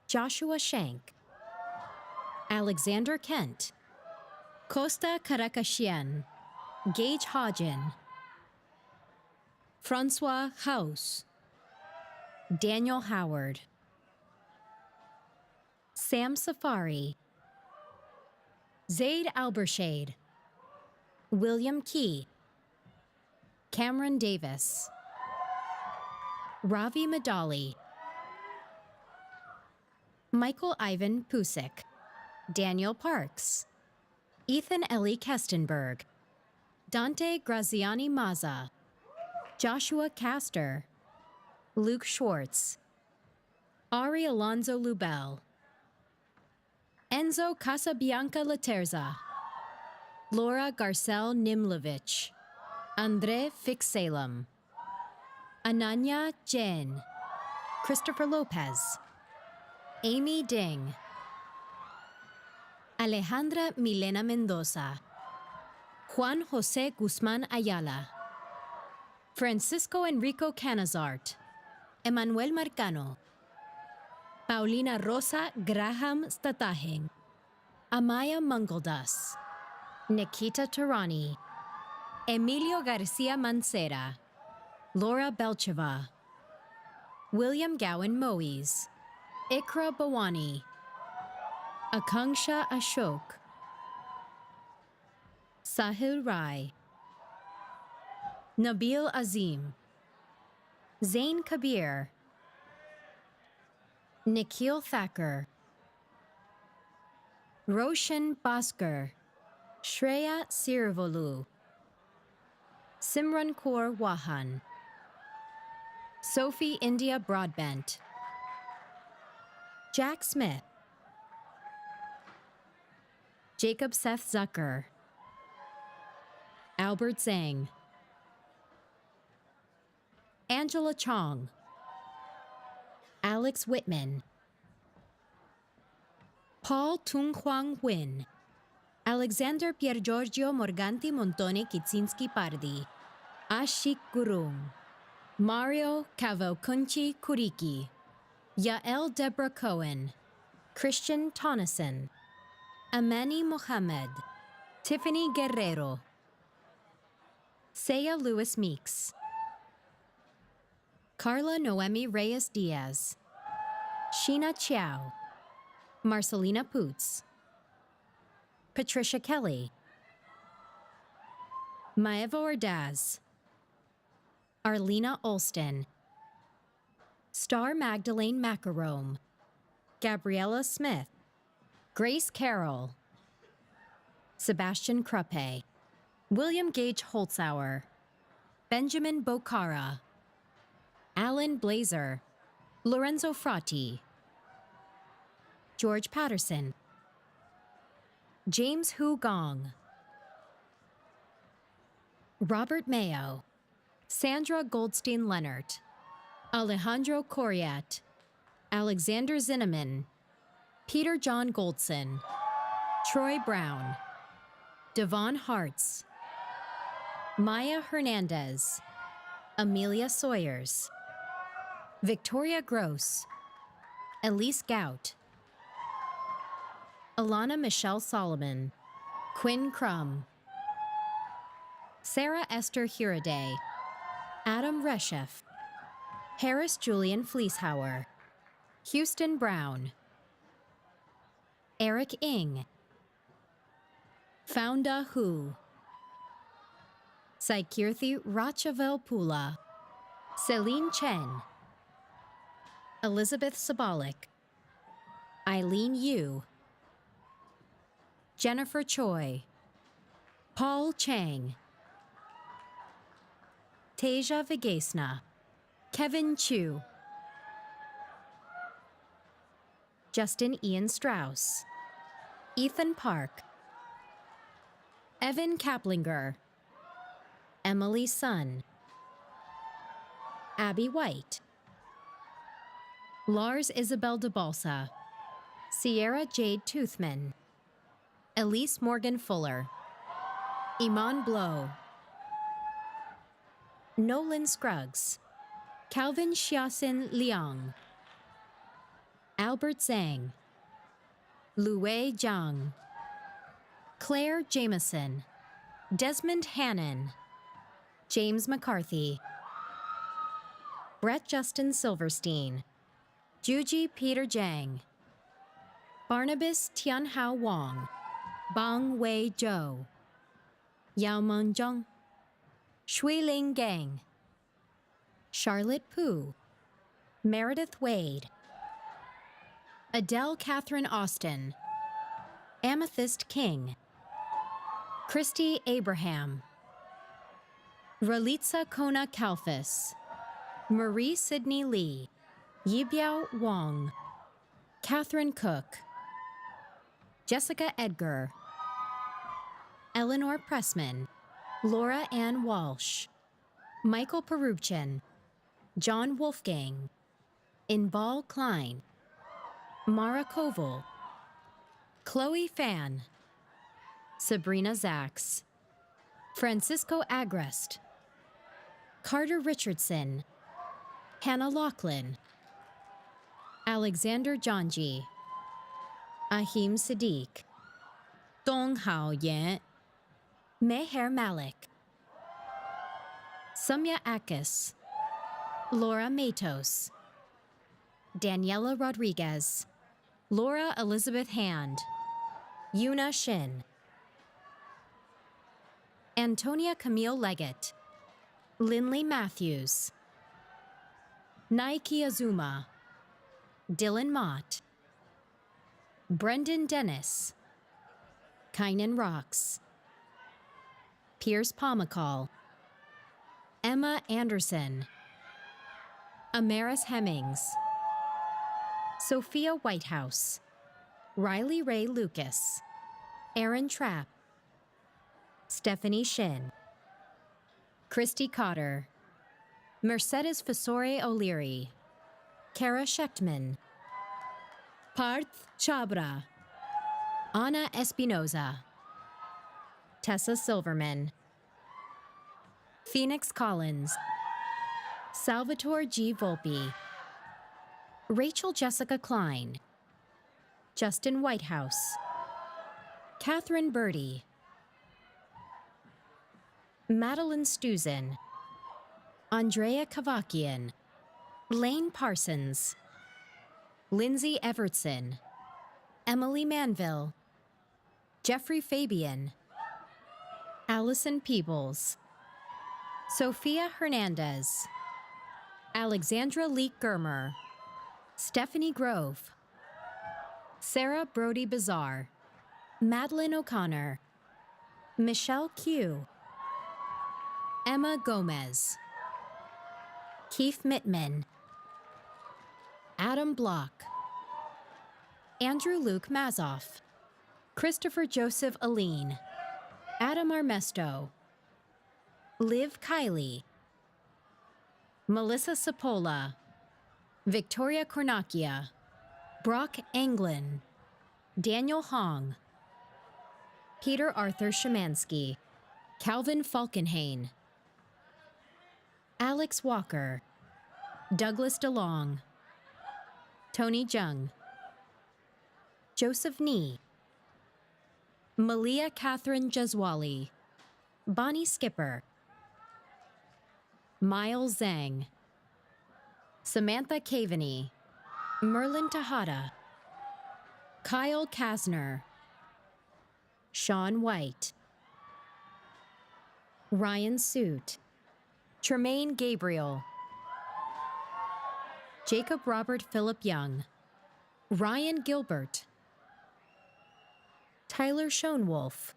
Joshua Shank, Alexander Kent, Costa Karakashian, Gage Hodgin, Francois House, Daniel Howard, Sam Safari, Zaid Albershade, William Key, Cameron Davis, Ravi Madali, Michael Ivan Pusik, Daniel Parks, Ethan Ellie Kestenberg, Dante Graziani Mazza, Joshua Castor, Luke Schwartz, Ari Alonzo Lubell, Enzo Casabianca Laterza, Laura Garcel Nimlovich, Andre Fixalem, Ananya Jain, Christopher Lopez, Amy Ding, Alejandra Milena Mendoza, Juan Jose Guzman Ayala, Francisco Enrico Canazart, Emmanuel Marcano, Paulina Rosa Graham Statahing, Amaya Mangaldas, Nikita Tarani, Emilio Garcia Mancera, Laura Belcheva, William Gowan Moes, Ikra Bawani, Akanksha Ashok, Sahil Rai, Nabil Azim, Zain Kabir, Nikhil Thakur, Roshan Bhaskar, Shreya Sirivolu, Simran Kaur Wahan, Sophie India Broadbent, Jack Smith, Jacob Seth Zucker, Albert Zhang, Angela Chong, Alex Whitman, Paul Tung Huang Nguyen, Alexander Piergiorgio Morganti Montone Kitsinski Pardi, Ashik Gurung, Mario Cavalcunci Kuriki, Yael Deborah Cohen, Christian Tonneson, Amani Mohammed, Tiffany Guerrero, Saya Lewis Meeks, Carla Noemi Reyes Diaz, Sheena Chiao, Marcelina Poots, Patricia Kelly, Maeva Ordaz, Arlena Olston, Star Magdalene Macarome, Gabriella Smith, Grace Carroll, Sebastian Cruppe, William Gage Holzauer, Benjamin Bocara, Alan Blazer, Lorenzo Frati, George Patterson, James Hu Gong, Robert Mayo, Sandra Goldstein Leonard, Alejandro Coriat, Alexander Zinneman, Peter John Goldson, Troy Brown, Devon Hartz, Maya Hernandez, Amelia Sawyers, Victoria Gross, Elise Gout, Alana Michelle Solomon, Quinn Crum, Sarah Esther Huraday, Adam Reshef, Harris Julian Fleeshauer, Houston Brown, Eric Ing, Founda Hu, Saikirthi Rachavel Pula, Celine Chen, Elizabeth Sabalik, Eileen Yu, Jennifer Choi, Paul Chang, Teja Vigesna, Kevin Chu, Justin Ian Strauss, Ethan Park, Evan Kaplinger, Emily Sun, Abby White, Lars Isabel de Balsa, Sierra Jade Toothman, Elise Morgan Fuller, Iman Blow, Nolan Scruggs, Calvin Xiaosin Liang, Albert Zhang, Luwei Zhang, Claire Jameson, Desmond Hannon, James McCarthy, Brett Justin Silverstein, Juji Peter Jang, Barnabas Tianhao Wang, Bang Wei Zhou, Yao Mengzheng, Shuiling Gang, Charlotte Pu, Meredith Wade, Adele Catherine Austin, Amethyst King, Christy Abraham, Ralitza Kona Kalfas, Marie Sidney Lee, Yibiao Wang, Catherine Cook, Jessica Edgar, Eleanor Pressman, Laura Ann Walsh, Michael Perubchin, John Wolfgang, Inbal Klein, Mara Koval, Chloe Fan, Sabrina Zaks, Francisco Agrest, Carter Richardson, Hannah Laughlin, Alexander Janji, Ahim Sadiq, Dong Hao Yan, Meher Malik, Samya Akis, Laura Matos, Daniela Rodriguez, Laura Elizabeth Hand, Yuna Shin, Antonia Camille Leggett, Lindley Matthews, Naiki Azuma, Dylan Mott, Brendan Dennis, Kynan Rocks, Pierce Pomacall, Emma Anderson, Amaris Hemmings, Sophia Whitehouse, Riley Ray Lucas, Aaron Trapp, Stephanie Shin, Christy Cotter, Mercedes Fasore O'Leary, Kara Schechtman, Parth Chabra, Anna Espinoza, Tessa Silverman, Phoenix Collins, Salvatore G. Volpe, Rachel Jessica Klein, Justin Whitehouse, Catherine Birdie, Madeline Stuzin, Andrea Kavakian, Lane Parsons, Lindsay Evertson, Emily Manville, Jeffrey Fabian, Allison Peebles, Sophia Hernandez, Alexandra Leek Germer, Stephanie Grove, Sarah Brody Bazar, Madeline O'Connor, Michelle Q, Emma Gomez, Keith Mittman, Adam Block, Andrew Luke Mazoff, Christopher Joseph Aline, Adam Armesto, Liv Kiley, Melissa Sapola, Victoria Kornakia, Brock Anglin, Daniel Hong, Peter Arthur Szymanski, Calvin Falkenhayn, Alex Walker, Douglas DeLong, Tony Jung, Joseph Nee, Malia Catherine Jazwali, Bonnie Skipper, Miles Zhang, Samantha Caveney, Merlin Tejada, Kyle Kasner, Sean White, Ryan Suit, Tremaine Gabriel, Jacob Robert Philip Young, Ryan Gilbert, Tyler Schoenwolf,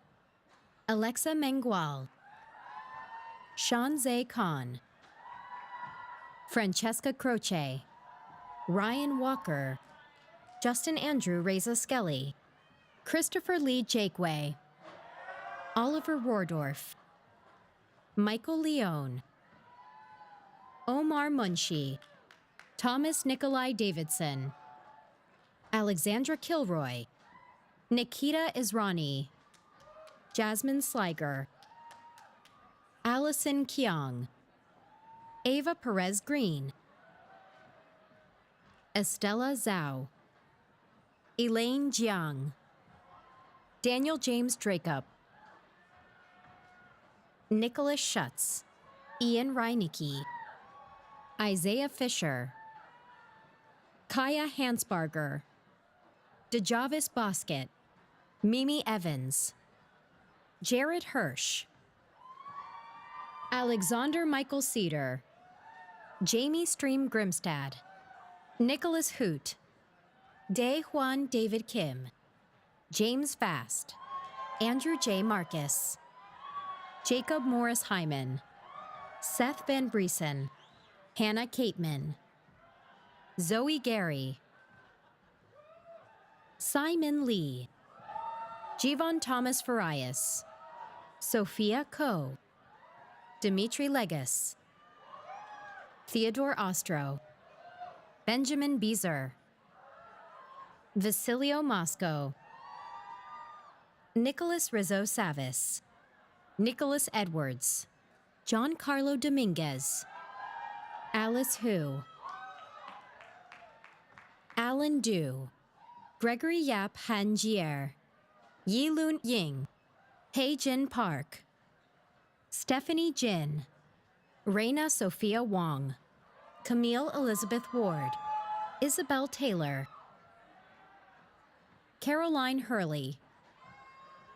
Alexa Mengual, Sean Zay Khan, Francesca Croce, Ryan Walker, Justin Andrew Reza Skelly, Christopher Lee Jakeway, Oliver Wardorf, Michael Leone, Omar Munshi, Thomas Nikolai Davidson, Alexandra Kilroy, Nikita Israni, Jasmine Sliger, Allison Keong, Ava Perez Green, Estella Zhao, Elaine Jiang, Daniel James Dracup, Nicholas Schutz, Ian Reinicke, Isaiah Fisher, Kaya Hansbarger, DeJavis Bosket, Mimi Evans, Jared Hirsch, Alexander Michael Cedar, Jamie Stream Grimstad, Nicholas Hoot, Dae Juan David Kim, James Fast, Andrew J. Marcus, Jacob Morris Hyman, Seth Van Briesen, Hannah Cateman, Zoe Gary, Simon Lee, Jevon Thomas Farias, Sophia Ko, Dimitri Legas, Theodore Ostro, Benjamin Beezer, Vasilio Mosco, Nicholas Rizzo Savis, Nicholas Edwards, John Carlo Dominguez, Alice Hu, Alan Du, Gregory Yap Han Jier, Yi Lun Ying, Hei Jin Park, Stephanie Jin, Raina Sophia Wong, Camille Elizabeth Ward, Isabel Taylor, Caroline Hurley,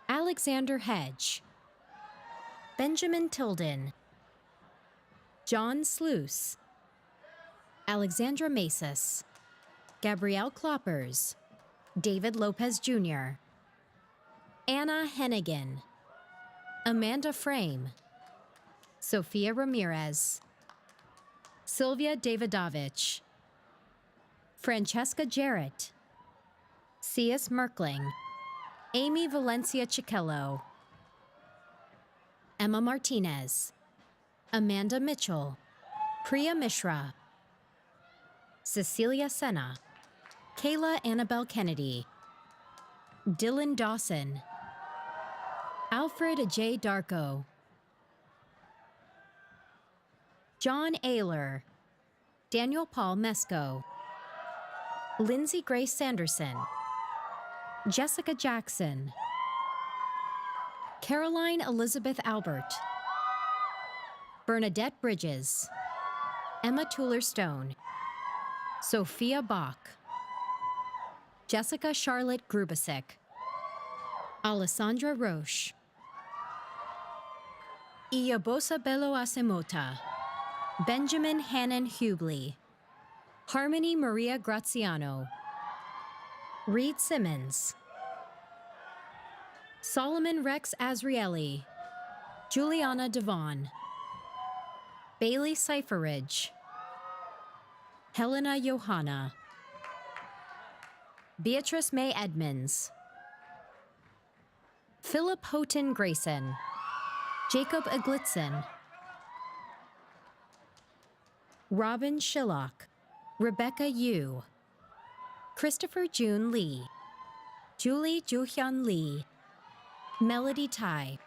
Alexander Hedge, Benjamin Tilden, John Sluice, Alexandra Masis, Gabrielle Kloppers, David Lopez Jr., Anna Hennigan, Amanda Frame, Sophia Ramirez, Sylvia Davidovich, Francesca Jarrett, C.S. Merkling, Amy Valencia Chiquello, Emma Martinez, Amanda Mitchell, Priya Mishra, Cecilia Senna, Kayla Annabelle Kennedy, Dylan Dawson, Alfred J. Darko, John Ayler, Daniel Paul Mesco, Lindsay Grace Sanderson, Jessica Jackson, Caroline Elizabeth Albert, Bernadette Bridges, Emma Tuller Stone, Sophia Bach, Jessica Charlotte Grubasek, Alessandra Roche, Iyabosa Bello Asemota, Benjamin Hannon Hubley, Harmony Maria Graziano, Reed Simmons, Solomon Rex Azrieli, Juliana Devon, Bailey Seiferidge, Helena Johanna, Beatrice May Edmonds, Philip Houghton Grayson, Jacob Eglitzen, Robin Schillock, Rebecca Yu, Christopher June Lee, Julie Juhyun Lee, Melody Tai,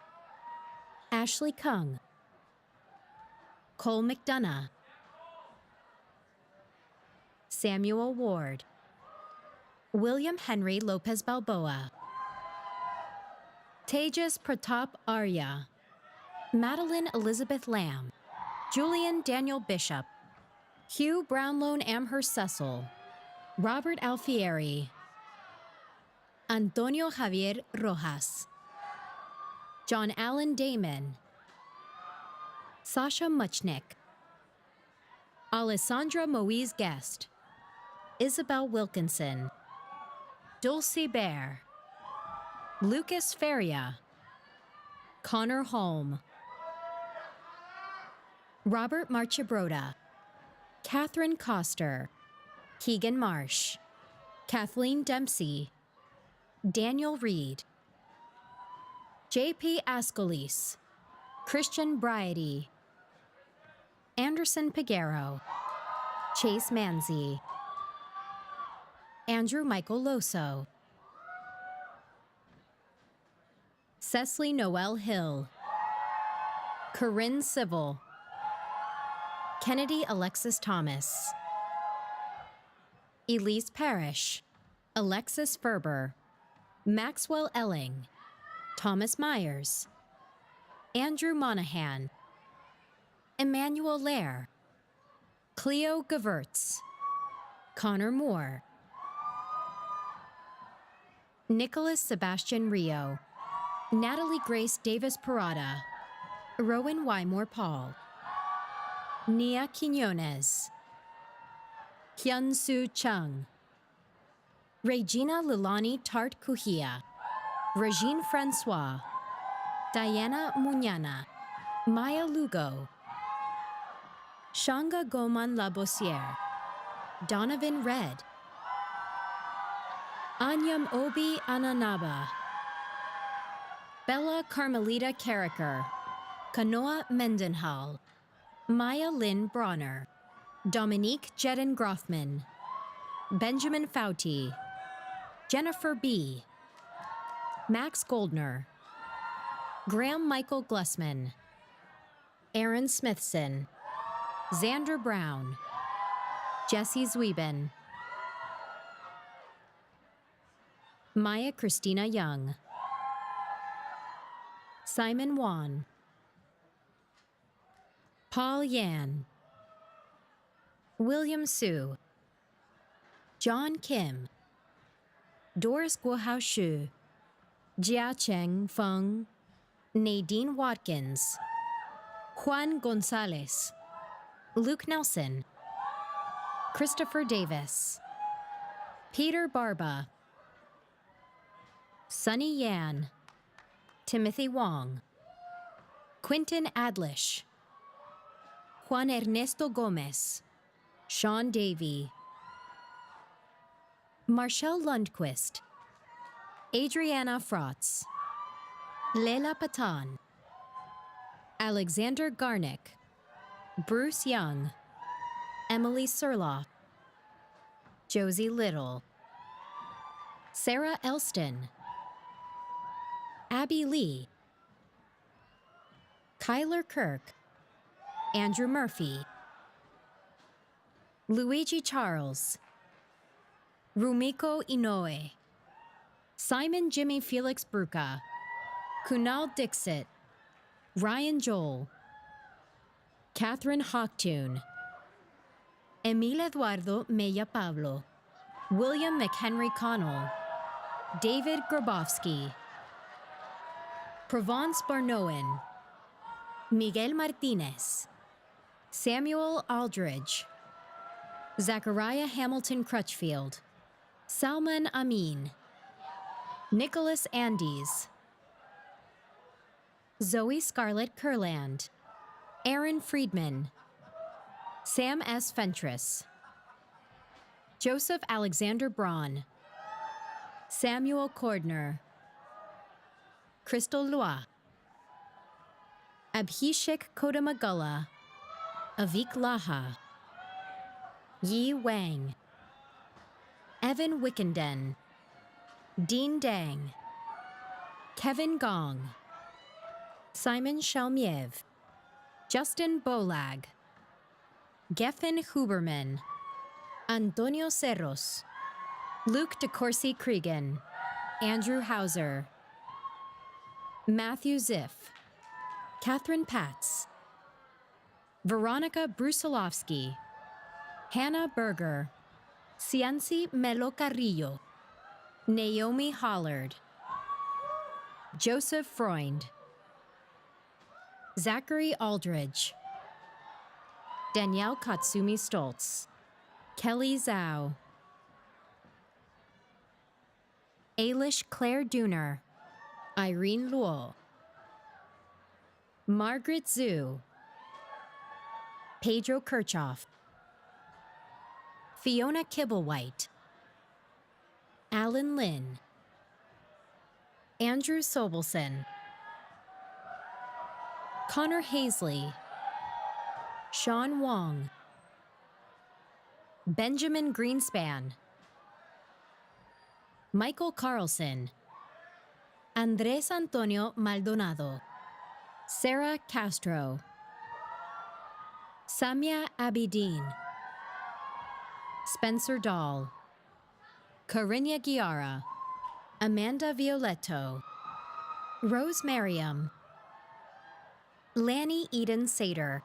Ashley Kung, Cole McDonough, Samuel Ward, William Henry Lopez Balboa, Tejas Pratap Arya, Madeline Elizabeth Lamb, Julian Daniel Bishop, Hugh Brownlow Amherst Cecil, Robert Alfieri, Antonio Javier Rojas, John Allen Damon, Sasha Muchnick, Alessandra Moise Guest, Isabel Wilkinson, Dulcie Bear, Lucas Feria, Connor Holm, Robert Marchibroda, Catherine Coster, Keegan Marsh, Kathleen Dempsey, Daniel Reed, J.P. Ascolis, Christian Bryety, Anderson Piguero, Chase Manzi, Andrew Michael Loso, Cecily Noel Hill, Corinne Civil, Kennedy Alexis Thomas, Elise Parrish, Alexis Ferber, Maxwell Elling, Thomas Myers, Andrew Monahan, Emmanuel Lair, Cleo Gewurtz, Connor Moore, Nicholas Sebastian Rio, Natalie Grace Davis Parada, Rowan Wymore Paul, Nia Quinones, Hyun Soo Chung, Regina Lilani Tart Kuhia, Regine Francois, Diana Muñana, Maya Lugo, Shanga Goman Labossiere, Donovan Red, Anyam Obi Ananaba, Bella Carmelita Carricker, Kanoa Mendenhall, Maya Lynn Bronner, Dominique Jedden Groffman, Benjamin Fouty, Jennifer B., Max Goldner, Graham Michael Glussman, Aaron Smithson, Xander Brown, Jesse Zwieben, Maya Christina Young, Simon Wan, Paul Yan, William Su, John Kim, Doris Guohao Shu, Jia Cheng Feng, Nadine Watkins, Juan Gonzalez, Luke Nelson, Christopher Davis, Peter Barba, Sunny Yan, Timothy Wong, Quentin Adlish, Juan Ernesto Gomez, Sean Davey, Marshall Lundquist, Adriana Frotz, Leila Patan, Alexander Garnick, Bruce Young, Emily Surloff, Josie Little, Sarah Elston, Abby Lee, Kyler Kirk, Andrew Murphy, Luigi Charles, Rumiko Inoue, Simon Jimmy Felix Bruca, Kunal Dixit, Ryan Joel, Catherine Hawktune, Emil Eduardo Mella Pablo, William McHenry Connell, David Grabowski, Provence Barnoen, Miguel Martinez, Samuel Aldridge, Zachariah Hamilton Crutchfield, Salman Amin, Nicholas Andes, Zoe Scarlett Kurland, Aaron Friedman, Sam S. Fentress, Joseph Alexander Braun, Samuel Cordner, Crystal Lua, Abhishek Kodamagulla, Avik Laha, Yi Wang, Evan Wickenden, Dean Dang, Kevin Gong, Simon Shalmiev, Justin Bolag, Geffen Huberman, Antonio Cerros, Luke DeCourcy Cregan, Andrew Hauser, Matthew Ziff, Catherine Patz, Veronica Brusilovsky, Hannah Berger, Cianci Melo Carrillo, Naomi Hollard, Joseph Freund, Zachary Aldridge, Danielle Katsumi Stoltz, Kelly Zhao, Ailish Claire Dooner, Irene Luo, Margaret Zhu, Pedro Kirchhoff, Fiona Kibblewhite, Alan Lynn, Andrew Sobelson, Connor Hazley, Sean Wong, Benjamin Greenspan, Michael Carlson, Andres Antonio Maldonado, Sarah Castro, Samia Abidin, Spencer Dahl, Carinya Guiara, Amanda Violetto, Rose Merriam, Lanny Eden Sater,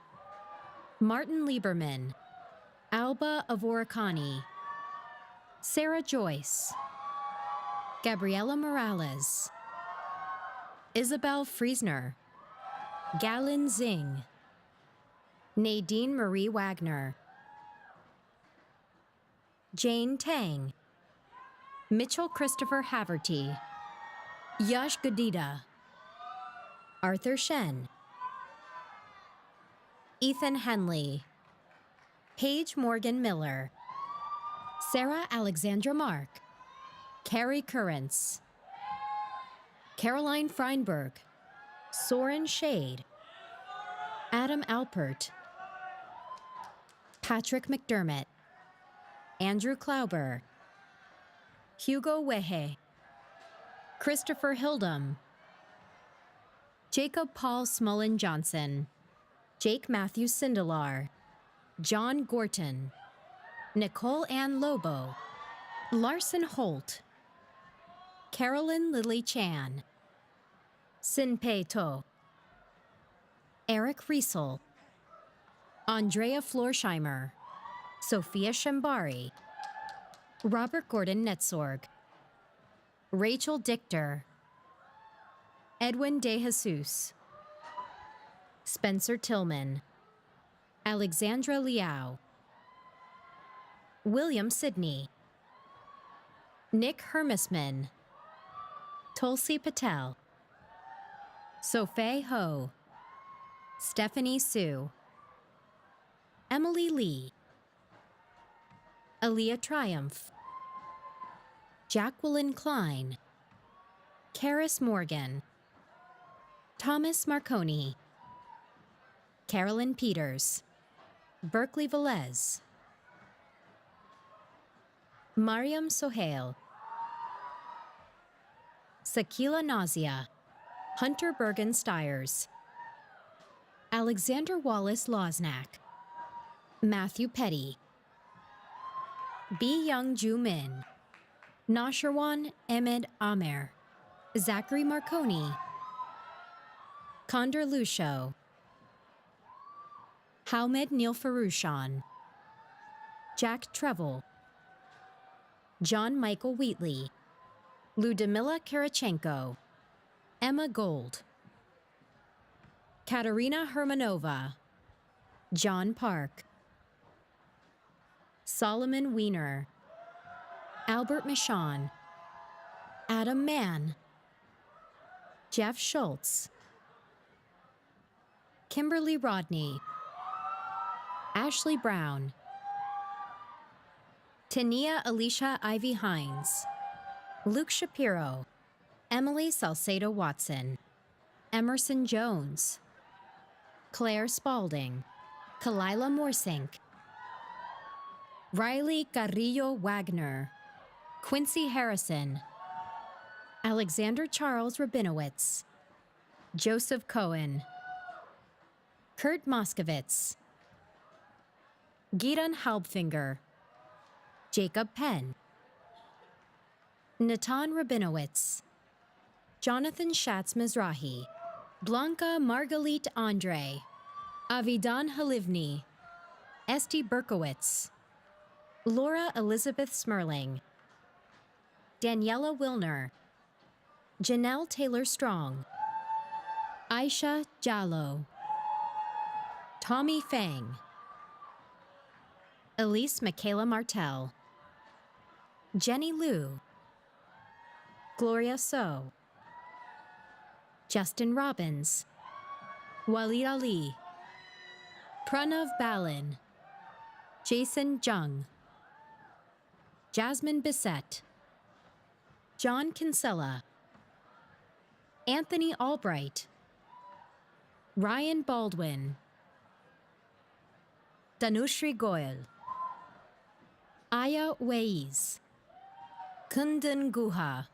Martin Lieberman, Alba Avorikani, Sarah Joyce, Gabriela Morales, Isabel Friesner, Galen Zing, Nadine Marie Wagner, Jane Tang, Mitchell Christopher Haverty, Yash Gadida, Arthur Shen, Ethan Henley, Paige Morgan Miller, Sarah Alexandra Mark, Carrie Currents, Caroline Freinberg, Soren Shade, Adam Alpert, Patrick McDermott, Andrew Klauber, Hugo Wehe, Christopher Hildum, Jacob Paul Smullen Johnson, Jake Matthew Sindelar, John Gorton, Nicole Ann Lobo, Larson Holt, Carolyn Lily Chan, Sin Pei To, Eric Riesel, Andrea Florsheimer, Sophia Shambari, Robert Gordon Netzorg, Rachel Dichter, Edwin De Jesus, Spencer Tillman, Alexandra Liao, William Sidney, Nick Hermisman, Tulsi Patel, Sophie Ho, Stephanie Sue, Emily Lee, Aaliyah Triumph, Jacqueline Klein, Karis Morgan, Thomas Marconi, Carolyn Peters, Berkeley Velez, Mariam Sohail, Sakila Nazia, Hunter Bergen Stiers, Alexander Wallace Losnack, Matthew Petty, B. Young Ju Min, Nasherwan Ahmed Amer, Zachary Marconi, Condor Lucio, Hamed Neil Farushan, Jack Trevel, John Michael Wheatley, Ludmila Karachenko, Emma Gold, Katerina Hermanova, John Park, Solomon Wiener, Albert Michon, Adam Mann, Jeff Schultz, Kimberly Rodney, Ashley Brown, Tania Alicia Ivy Hines, Luke Shapiro, Emily Salcedo Watson, Emerson Jones, Claire Spalding, Kalila Morsink, Riley Carrillo Wagner, Quincy Harrison, Alexander Charles Rabinowitz, Joseph Cohen, Kurt Moskowitz, Gideon Halbfinger, Jacob Penn, Natan Rabinowitz, Jonathan Schatz Mizrahi, Blanca Margalit Andre, Avidan Halivni, Esty Berkowitz, Laura Elizabeth Smerling, Daniela Wilner, Janelle Taylor Strong, Aisha Jallo, Tommy Fang, Elise Michaela Martell, Jenny Liu, Gloria So, Justin Robbins, Walid Ali, Pranav Balin, Jason Jung, Jasmine Bissett, John Kinsella, Anthony Albright, Ryan Baldwin, Danushri Goyal, Aya Weiz, Kundan Guha,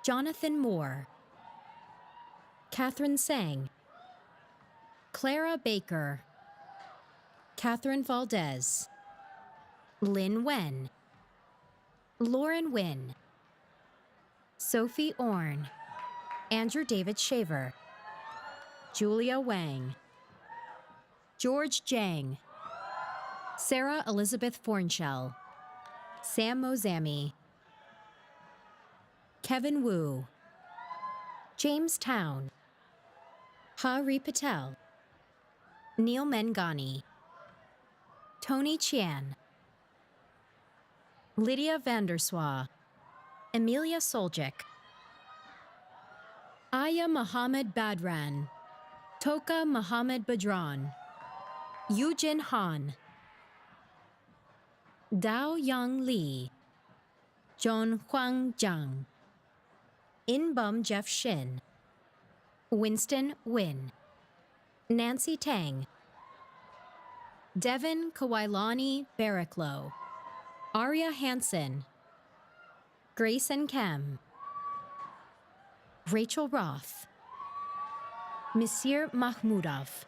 Jonathan Moore, Catherine Sang, Clara Baker, Catherine Valdez, Lynn Wen, Lauren Wynn, Sophie Orn, Andrew David Shaver, Julia Wang, George Jang, Sarah Elizabeth Fornshell, Sam Mozami, Kevin Wu. Jamestown. Hari Patel. Neil Mengani. Tony Chian. Lydia Vanderswa. Emilia Soljic. Aya Mohammed Badran. Toka Mohammed Badran. Yujin Han. Dao Yang Li. John Huang Zhang. Inbum Jeff Shin. Winston Win. Nancy Tang. Devin Kawailani Barraclow. Arya Hansen. Grayson Kem. Rachel Roth. Monsieur Mahmoudov.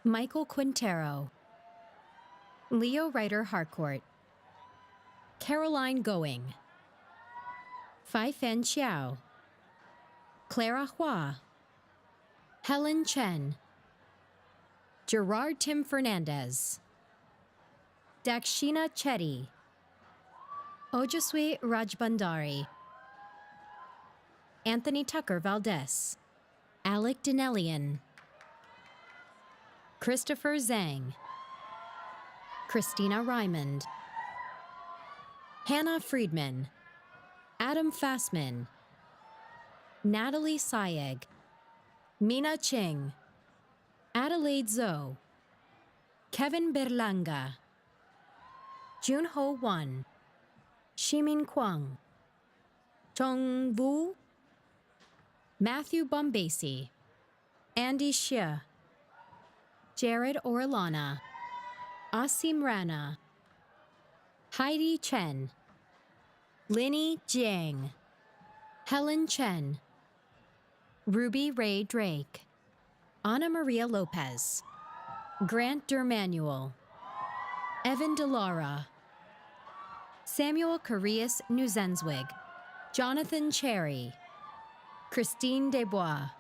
Michael Quintero. Leo Ryder Harcourt. Caroline Going. Fai Fen Chiao. Clara Hua. Helen Chen. Gerard Tim Fernandez. Dakshina Chetty. Ojaswi Rajbandari. Anthony Tucker Valdez. Alec Dinellian. Christopher Zhang. Christina Rymond. Hannah Friedman. Adam Fassman. Natalie Sayeg. Mina Ching. Adelaide Zhou. Kevin Berlanga. Junho Wan. Ximin Kwang. Chong Wu. Matthew Bombasi. Andy Xia. Jared Orlana. Asim Rana. Heidi Chen. Linny Jiang. Helen Chen. Ruby Ray Drake. Ana Maria Lopez. Grant Dermanuel. Evan DeLaura. Samuel Carias Nuzenzwig. Jonathan Cherry. Christine Desbois.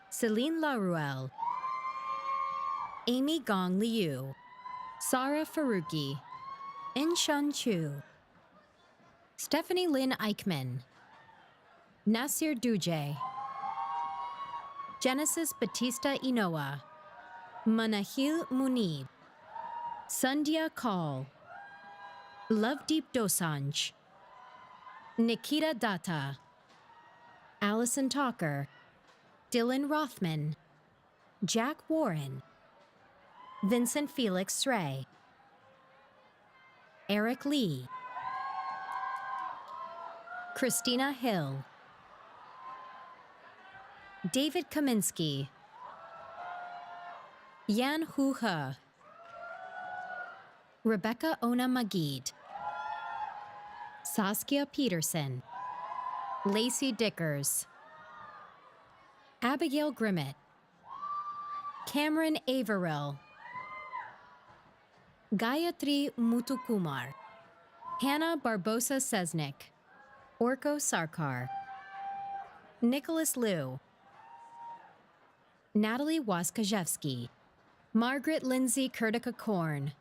Celine Laruelle. Amy Gong Liu. Sarah Faruqi. Inshun Chu. Stephanie Lynn Eichmann. Nasir Duje. Genesis Batista Inoa. Manahil Munib. Sandhya Kaul. Lovedeep Dosanjh. Nikita Datta. Allison Talker. Dylan Rothman. Jack Warren. Vincent Felix Sray. Eric Lee. Christina Hill. David Kaminsky. Yan Hu He. Rebecca Ona Magid. Saskia Peterson. Lacey Dickers. Abigail Grimmett. Cameron Averill. Gayatri Muthukumar. Hannah Barbosa Sesnick. Orko Sarkar. Nicholas Liu. Natalie Waskajewski. Margaret Lindsay Kurtica Korn.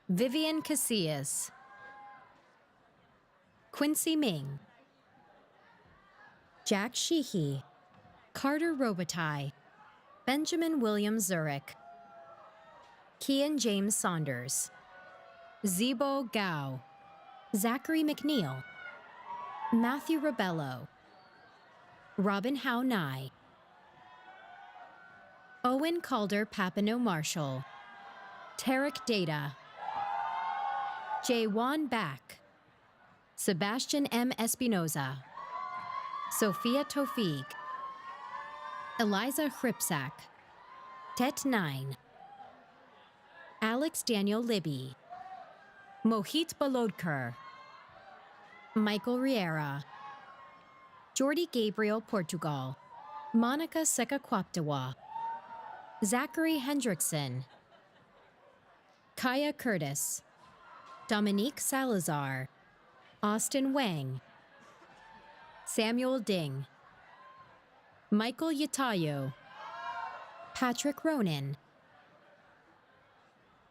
Vivian Casillas. Quincy Ming. Jack Sheehy. Carter Robitaille. Benjamin William Zurich. Kian James Saunders. Zibo Gao. Zachary McNeil. Matthew Rabello. Robin Howe Nye. Owen Calder Papineau Marshall. Tarek Data. Jaywan Back. Sebastian M. Espinoza. Sophia Tofig. Eliza Hripsak. Tet 9. Alex Daniel Libby. Mohit Balodkar. Michael Riera. Jordy Gabriel Portugal. Monica Sekakwaptawa. Zachary Hendrickson. Kaya Curtis. Dominique Salazar. Austin Wang. Samuel Ding. Michael Yatayo. Patrick Ronan.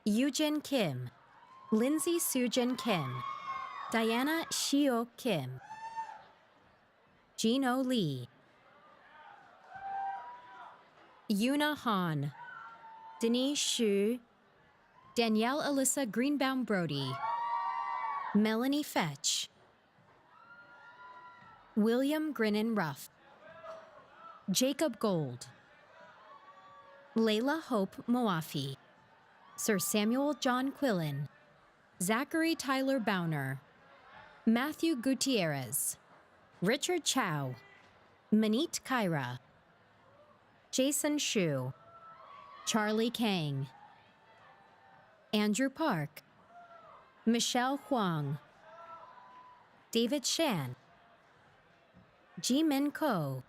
Eugene Kim. Lindsay Sujin Kim. Diana Shio Kim. Gino Lee, Yuna Han, Denise Xu, Danielle Alyssa Greenbaum Brody, Melanie Fetch, William Grinnan Ruff, Jacob Gold, Layla Hope Moafi, Sir Samuel John Quillen, Zachary Tyler Bowner, Matthew Gutierrez, Richard Chow, Manit Kaira, Jason Shu, Charlie Kang, Andrew Park, Michelle Huang, David Shan, Jimin Ko,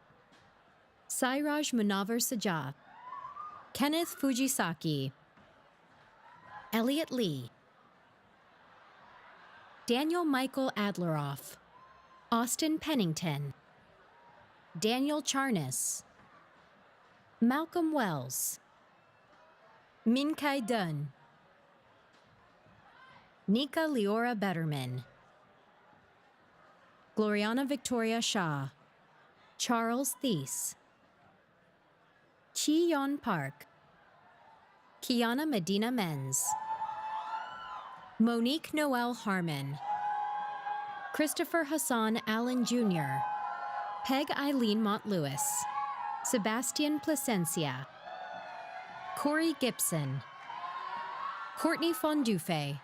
Sairaj Munavar Sajaf, Kenneth Fujisaki, Elliot Lee, Daniel Michael Adleroff, Austin Pennington, Daniel Charnas, Malcolm Wells, Min Kai Dun, Nika Leora Betterman, Gloriana Victoria Shah, Charles Thies, Chi Yon Park, Kiana Medina Menz, Monique Noel Harmon, Christopher Hassan Allen Jr., Peg Eileen Montlewis, Sebastian Placencia, Corey Gibson, Courtney Fondufe,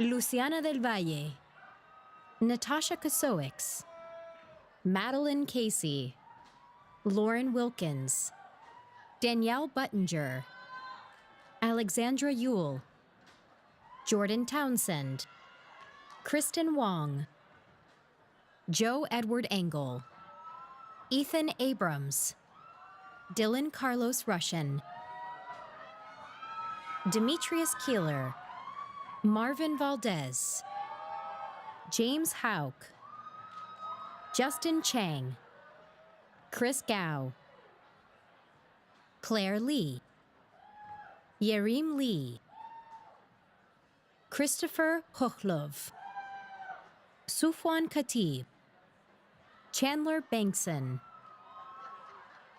Luciana del Valle, Natasha Kosowicz, Madeline Casey, Lauren Wilkins, Danielle Buttinger, Alexandra Yule, Jordan Townsend, Kristen Wong, Joe Edward Engel, Ethan Abrams, Dylan Carlos Russian, Demetrius Keeler, Marvin Valdez, James Hauk, Justin Chang, Chris Gao, Claire Lee, Yerim Lee, Christopher Hochlov, Sufwan Khatib, Chandler Bankson,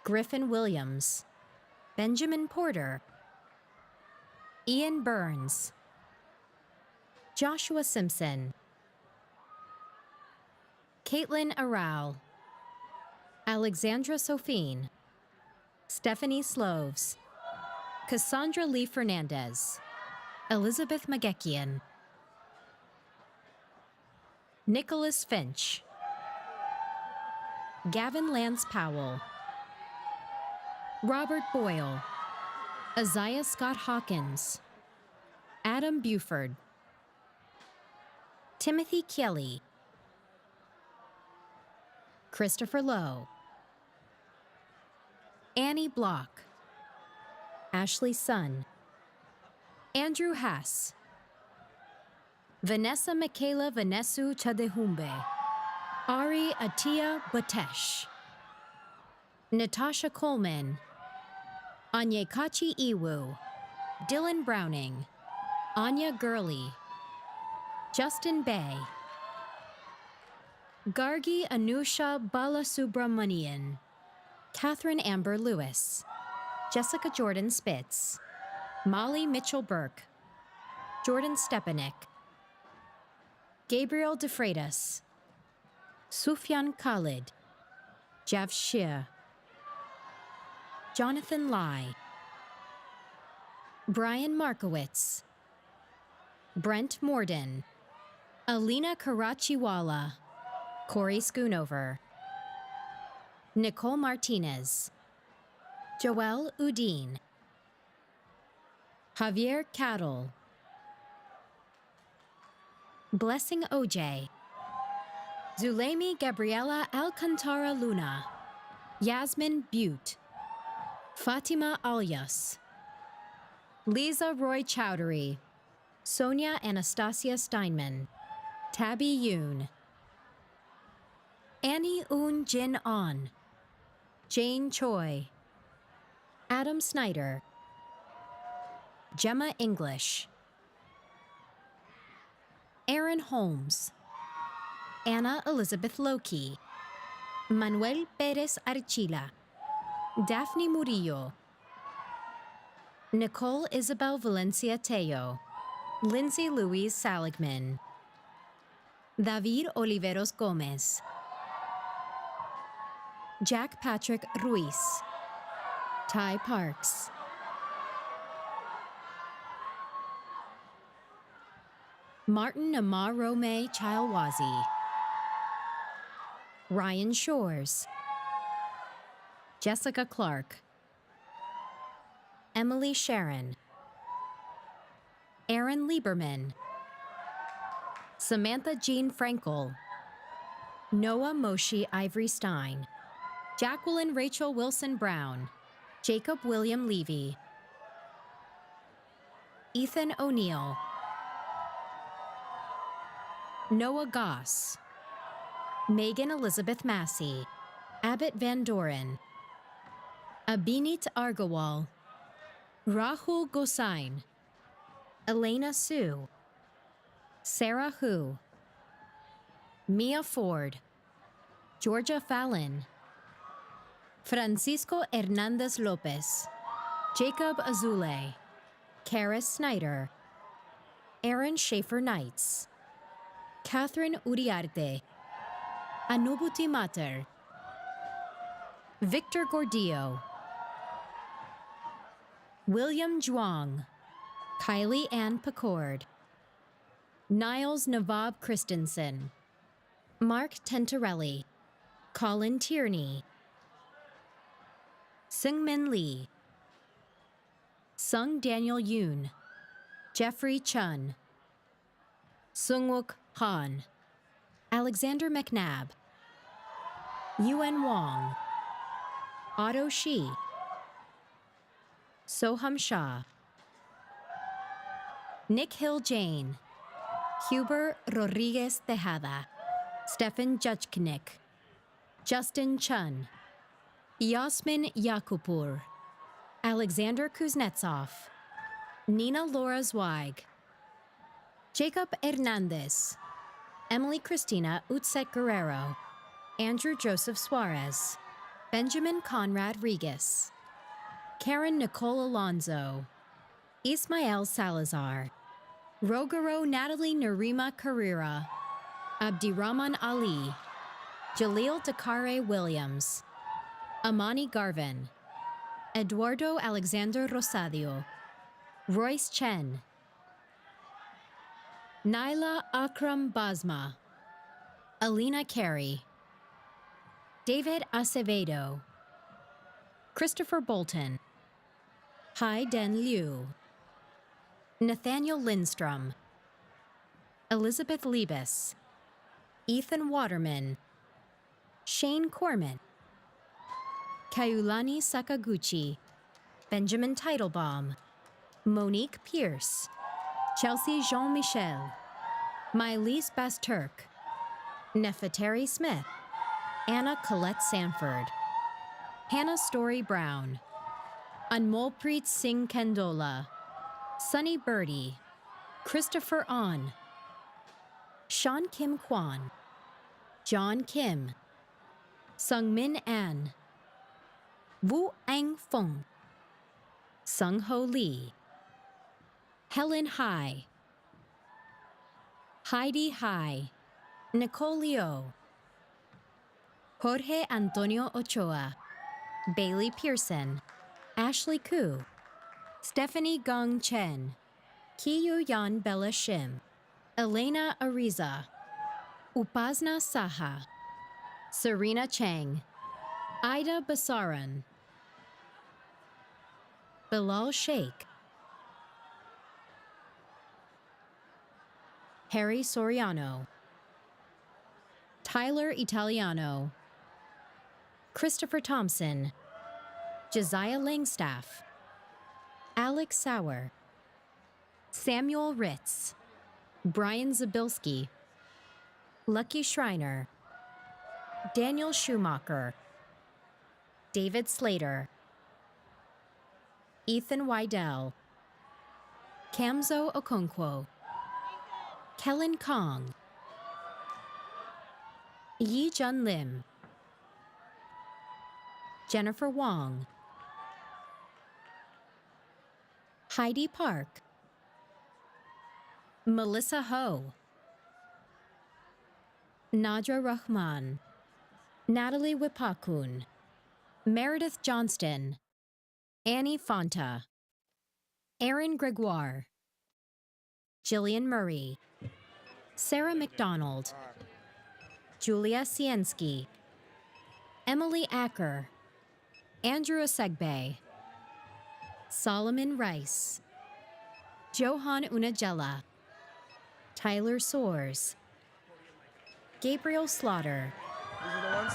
Griffin Williams, Benjamin Porter, Ian Burns, Joshua Simpson, Caitlin Aral, Alexandra Sophine, Stephanie Sloves, Cassandra Lee Fernandez, Elizabeth Magekian, Nicholas Finch, Gavin Lance Powell, Robert Boyle, Isaiah Scott Hawkins, Adam Buford, Timothy Kelly, Christopher Lowe, Annie Block, Ashley Sun, Andrew Hass, Vanessa Michaela Vanesu Chadehumbe, Ari Atia Botesh, Natasha Coleman, Anyekachi Iwu, Dylan Browning, Anya Gurley, Justin Bay, Gargi Anusha Balasubramanian, Catherine Amber Lewis, Jessica Jordan Spitz, Molly Mitchell Burke, Jordan Stepanek, Gabriel DeFreitas, Sufyan Khalid, Jav Shia, Jonathan Lai, Brian Markowitz, Brent Morden, Alina Karachiwala, Corey Schoonover, Nicole Martinez, Joelle Udine, Javier Cattle, Blessing OJ, Zulemi Gabriela Alcantara Luna, Yasmin Butte, Fatima Alyas, Lisa Roy Chowdhury, Sonia Anastasia Steinman, Tabby Yoon, Annie Un Jin On, Jane Choi, Adam Snyder, Gemma English, Aaron Holmes, Anna Elizabeth Loki, Manuel Perez Archila, Daphne Murillo, Nicole Isabel Valencia Teo, Lindsay Louise Saligman, David Oliveros Gomez, Jack Patrick Ruiz, Ty Parks, Martin Namarome Chilwazi, Ryan Shores, Jessica Clark, Emily Sharon, Aaron Lieberman, Samantha Jean Frankel, Noah Moshe Ivory Stein, Jacqueline Rachel Wilson Brown, Jacob William Levy, Ethan O'Neill, Noah Goss, Megan Elizabeth Massey, Abbott Van Doren, Abinit Argawal, Rahul Gosain, Elena Sue, Sarah Hu, Mia Ford, Georgia Fallon, Francisco Hernandez Lopez, Jacob Azule, Karis Snyder, Aaron Schaefer Knights, Catherine Uriarte, Anubuti Mater, Victor Gordillo, William Zhuang, Kylie Ann Pacord, Niles Navab Christensen, Mark Tentarelli, Colin Tierney, Seungmin Lee, Sung Daniel Yoon, Jeffrey Chun, Sungwook Han, Alexander McNabb, Yuen Wong, Otto Shi, Soham Shah, Nick Hill Jane, Huber Rodriguez Tejada, Stefan Judknik, Justin Chun, Yasmin Yakupur, Alexander Kuznetsov, Nina Laura Zweig, Jacob Hernandez, Emily Cristina Utset Guerrero, Andrew Joseph Suarez, Benjamin Conrad Regis, Karen Nicole Alonzo, Ismael Salazar, Rogaro Natalie Narima Carrera, Abdirahman Ali, Jaleel Dakare Williams, Amani Garvin, Eduardo Alexander Rosadio, Royce Chen, Naila Akram Basma, Alina Carey, David Acevedo, Christopher Bolton, Hai Den Liu, Nathaniel Lindstrom, Elizabeth Liebes, Ethan Waterman, Shane Corman, Kaiulani Sakaguchi, Benjamin Teitelbaum, Monique Pierce, Chelsea Jean-Michel, Mylise Basturk, Nefertari Smith, Anna Colette Sanford, Hannah Story Brown, Anmolpreet Singh Kendola, Sunny Birdie, Christopher An, Sean Kim Kwan, John Kim, Sungmin An, Wu Ang Feng, Sung Ho Lee, Helen Hai, Heidi Hai, Nicole Leo, Jorge Antonio Ochoa, Bailey Pearson, Ashley Koo, Stephanie Gong Chen, Kiyu Yan Bella Shim, Elena Ariza, Upasna Saha, Serena Chang, Ida Basaran, Bilal Sheikh, Harry Soriano, Tyler Italiano, Christopher Thompson, Josiah Langstaff, Alex Sauer, Samuel Ritz, Brian Zabilski, Lucky Schreiner, Daniel Schumacher, David Slater, Ethan Wydell, Kamzo Okonkwo, Kellen Kong, Yi Jun Lim, Jennifer Wong, Heidi Park, Melissa Ho, Nadra Rahman, Natalie Wipakun, Meredith Johnston, Annie Fonta, Aaron Gregoire, Jillian Murray, Sarah McDonald, Julia Sienski, Emily Acker, Andrew Asegbe, Solomon Rice, Johan Unajella, Tyler Soares, Gabriel Slaughter, These are the ones?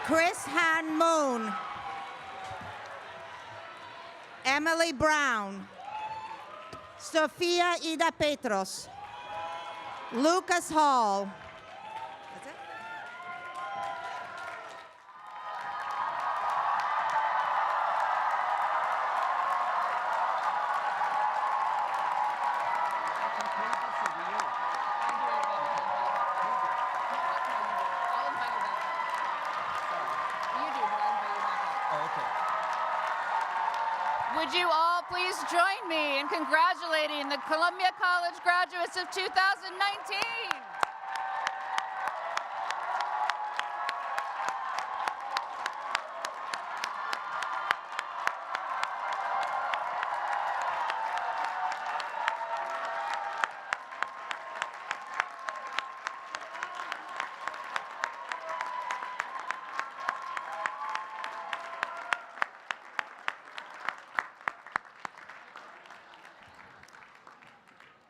Chris Han Moon, Emily Brown, Sofia Ida Petros, Lucas Hall. That's it? Would you all please join me in congratulating the Columbia College graduates of 2019?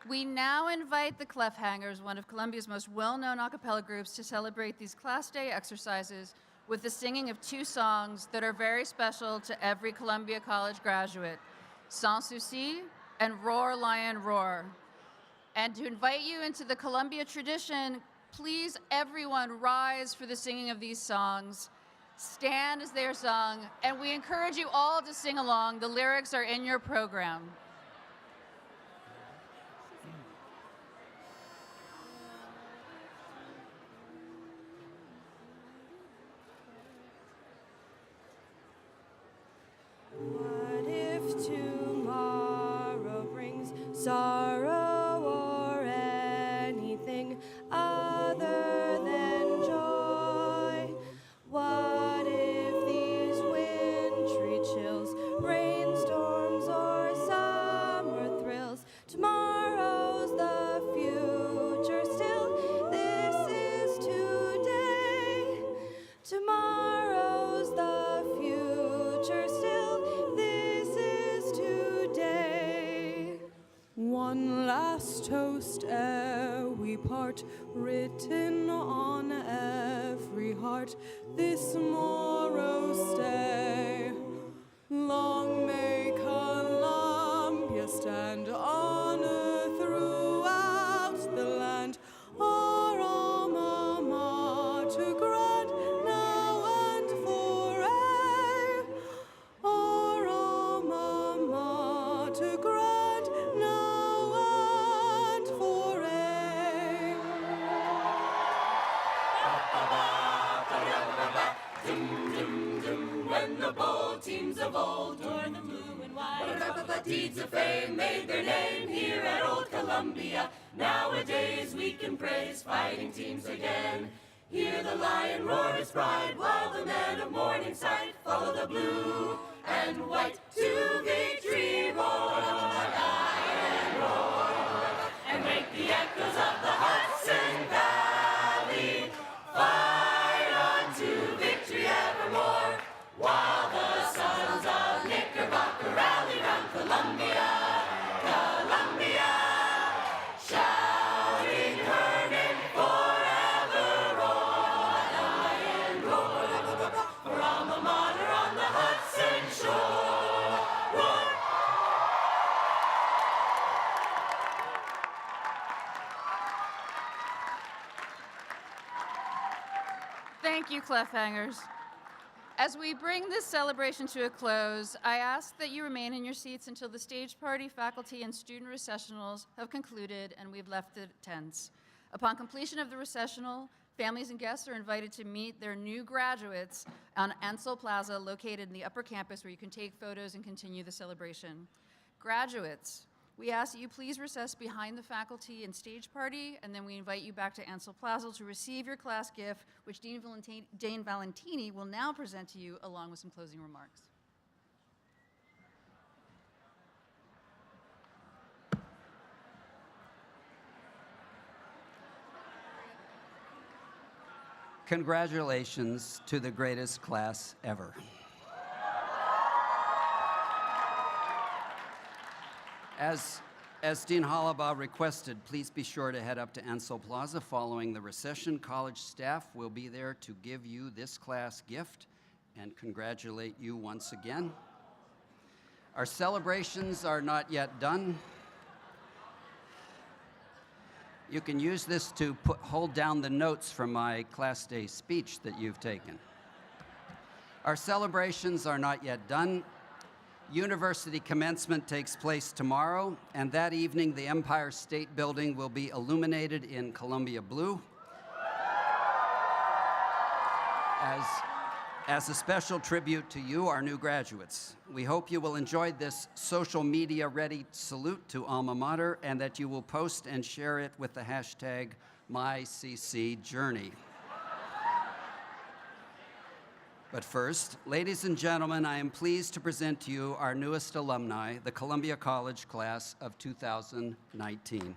We now invite the Clefhangers, one of Columbia's most well-known a cappella groups, to celebrate these Class Day exercises with the singing of two songs that are very special to every Columbia College graduate, Sans Souci and Roar, Lion, Roar. And to invite you into the Columbia tradition, please everyone rise for the singing of these songs. Stand as they are sung, and we encourage you all to sing along. The lyrics are in your program. What if tomorrow brings sorrow or anything other than joy? What if these wintry chills, rainstorms or summer thrills? Tomorrow's the future still. This is today. Tomorrow's the future still. This is today. One last toast ere we part, written on every heart, this morrow's stay. Long may Columbia stand, honor throughout the land. Our alma mater grant now and forever. Our alma mater grant now and forever. When the bold teams of old wore the blue and white, deeds of fame made their name here at Old Columbia. Nowadays we can praise fighting teams again. Hear the lion roar his pride, while the men of Morningside follow the blue and white to victory roar. Lion roar, and make the echoes of the Hudson Valley fight on to victory evermore. While the sons of Knickerbocker rally round Columbia, Columbia, shouting her name forever. Roar, lion, roar, for alma mater on the Hudson shore. Roar. Thank you, Clefhangers. As we bring this celebration to a close, I ask that you remain in your seats until the stage party, faculty, and student recessionals have concluded and we've left the tents. Upon completion of the recessional, families and guests are invited to meet their new graduates on Ansel Plaza, located in the upper campus, where you can take photos and continue the celebration. Graduates, we ask that you please recess behind the faculty and stage party, and then we invite you back to Ansel Plaza to receive your class gift, which Dean Valentini will now present to you along with some closing remarks. Congratulations to the greatest class ever. As Dean Hollabaugh requested, please be sure to head up to Ansel Plaza following the recession. College staff will be there to give you this class gift and congratulate you once again. Our celebrations are not yet done. You can use this to hold down the notes from my Class Day speech that you've taken. Our celebrations are not yet done. University commencement takes place tomorrow, and that evening the Empire State Building will be illuminated in Columbia blue as a special tribute to you, our new graduates. We hope you will enjoy this social media ready salute to Alma Mater, and that you will post and share it with the hashtag MyCCJourney. But first, ladies and gentlemen, I am pleased to present to you our newest alumni, the Columbia College class of 2019.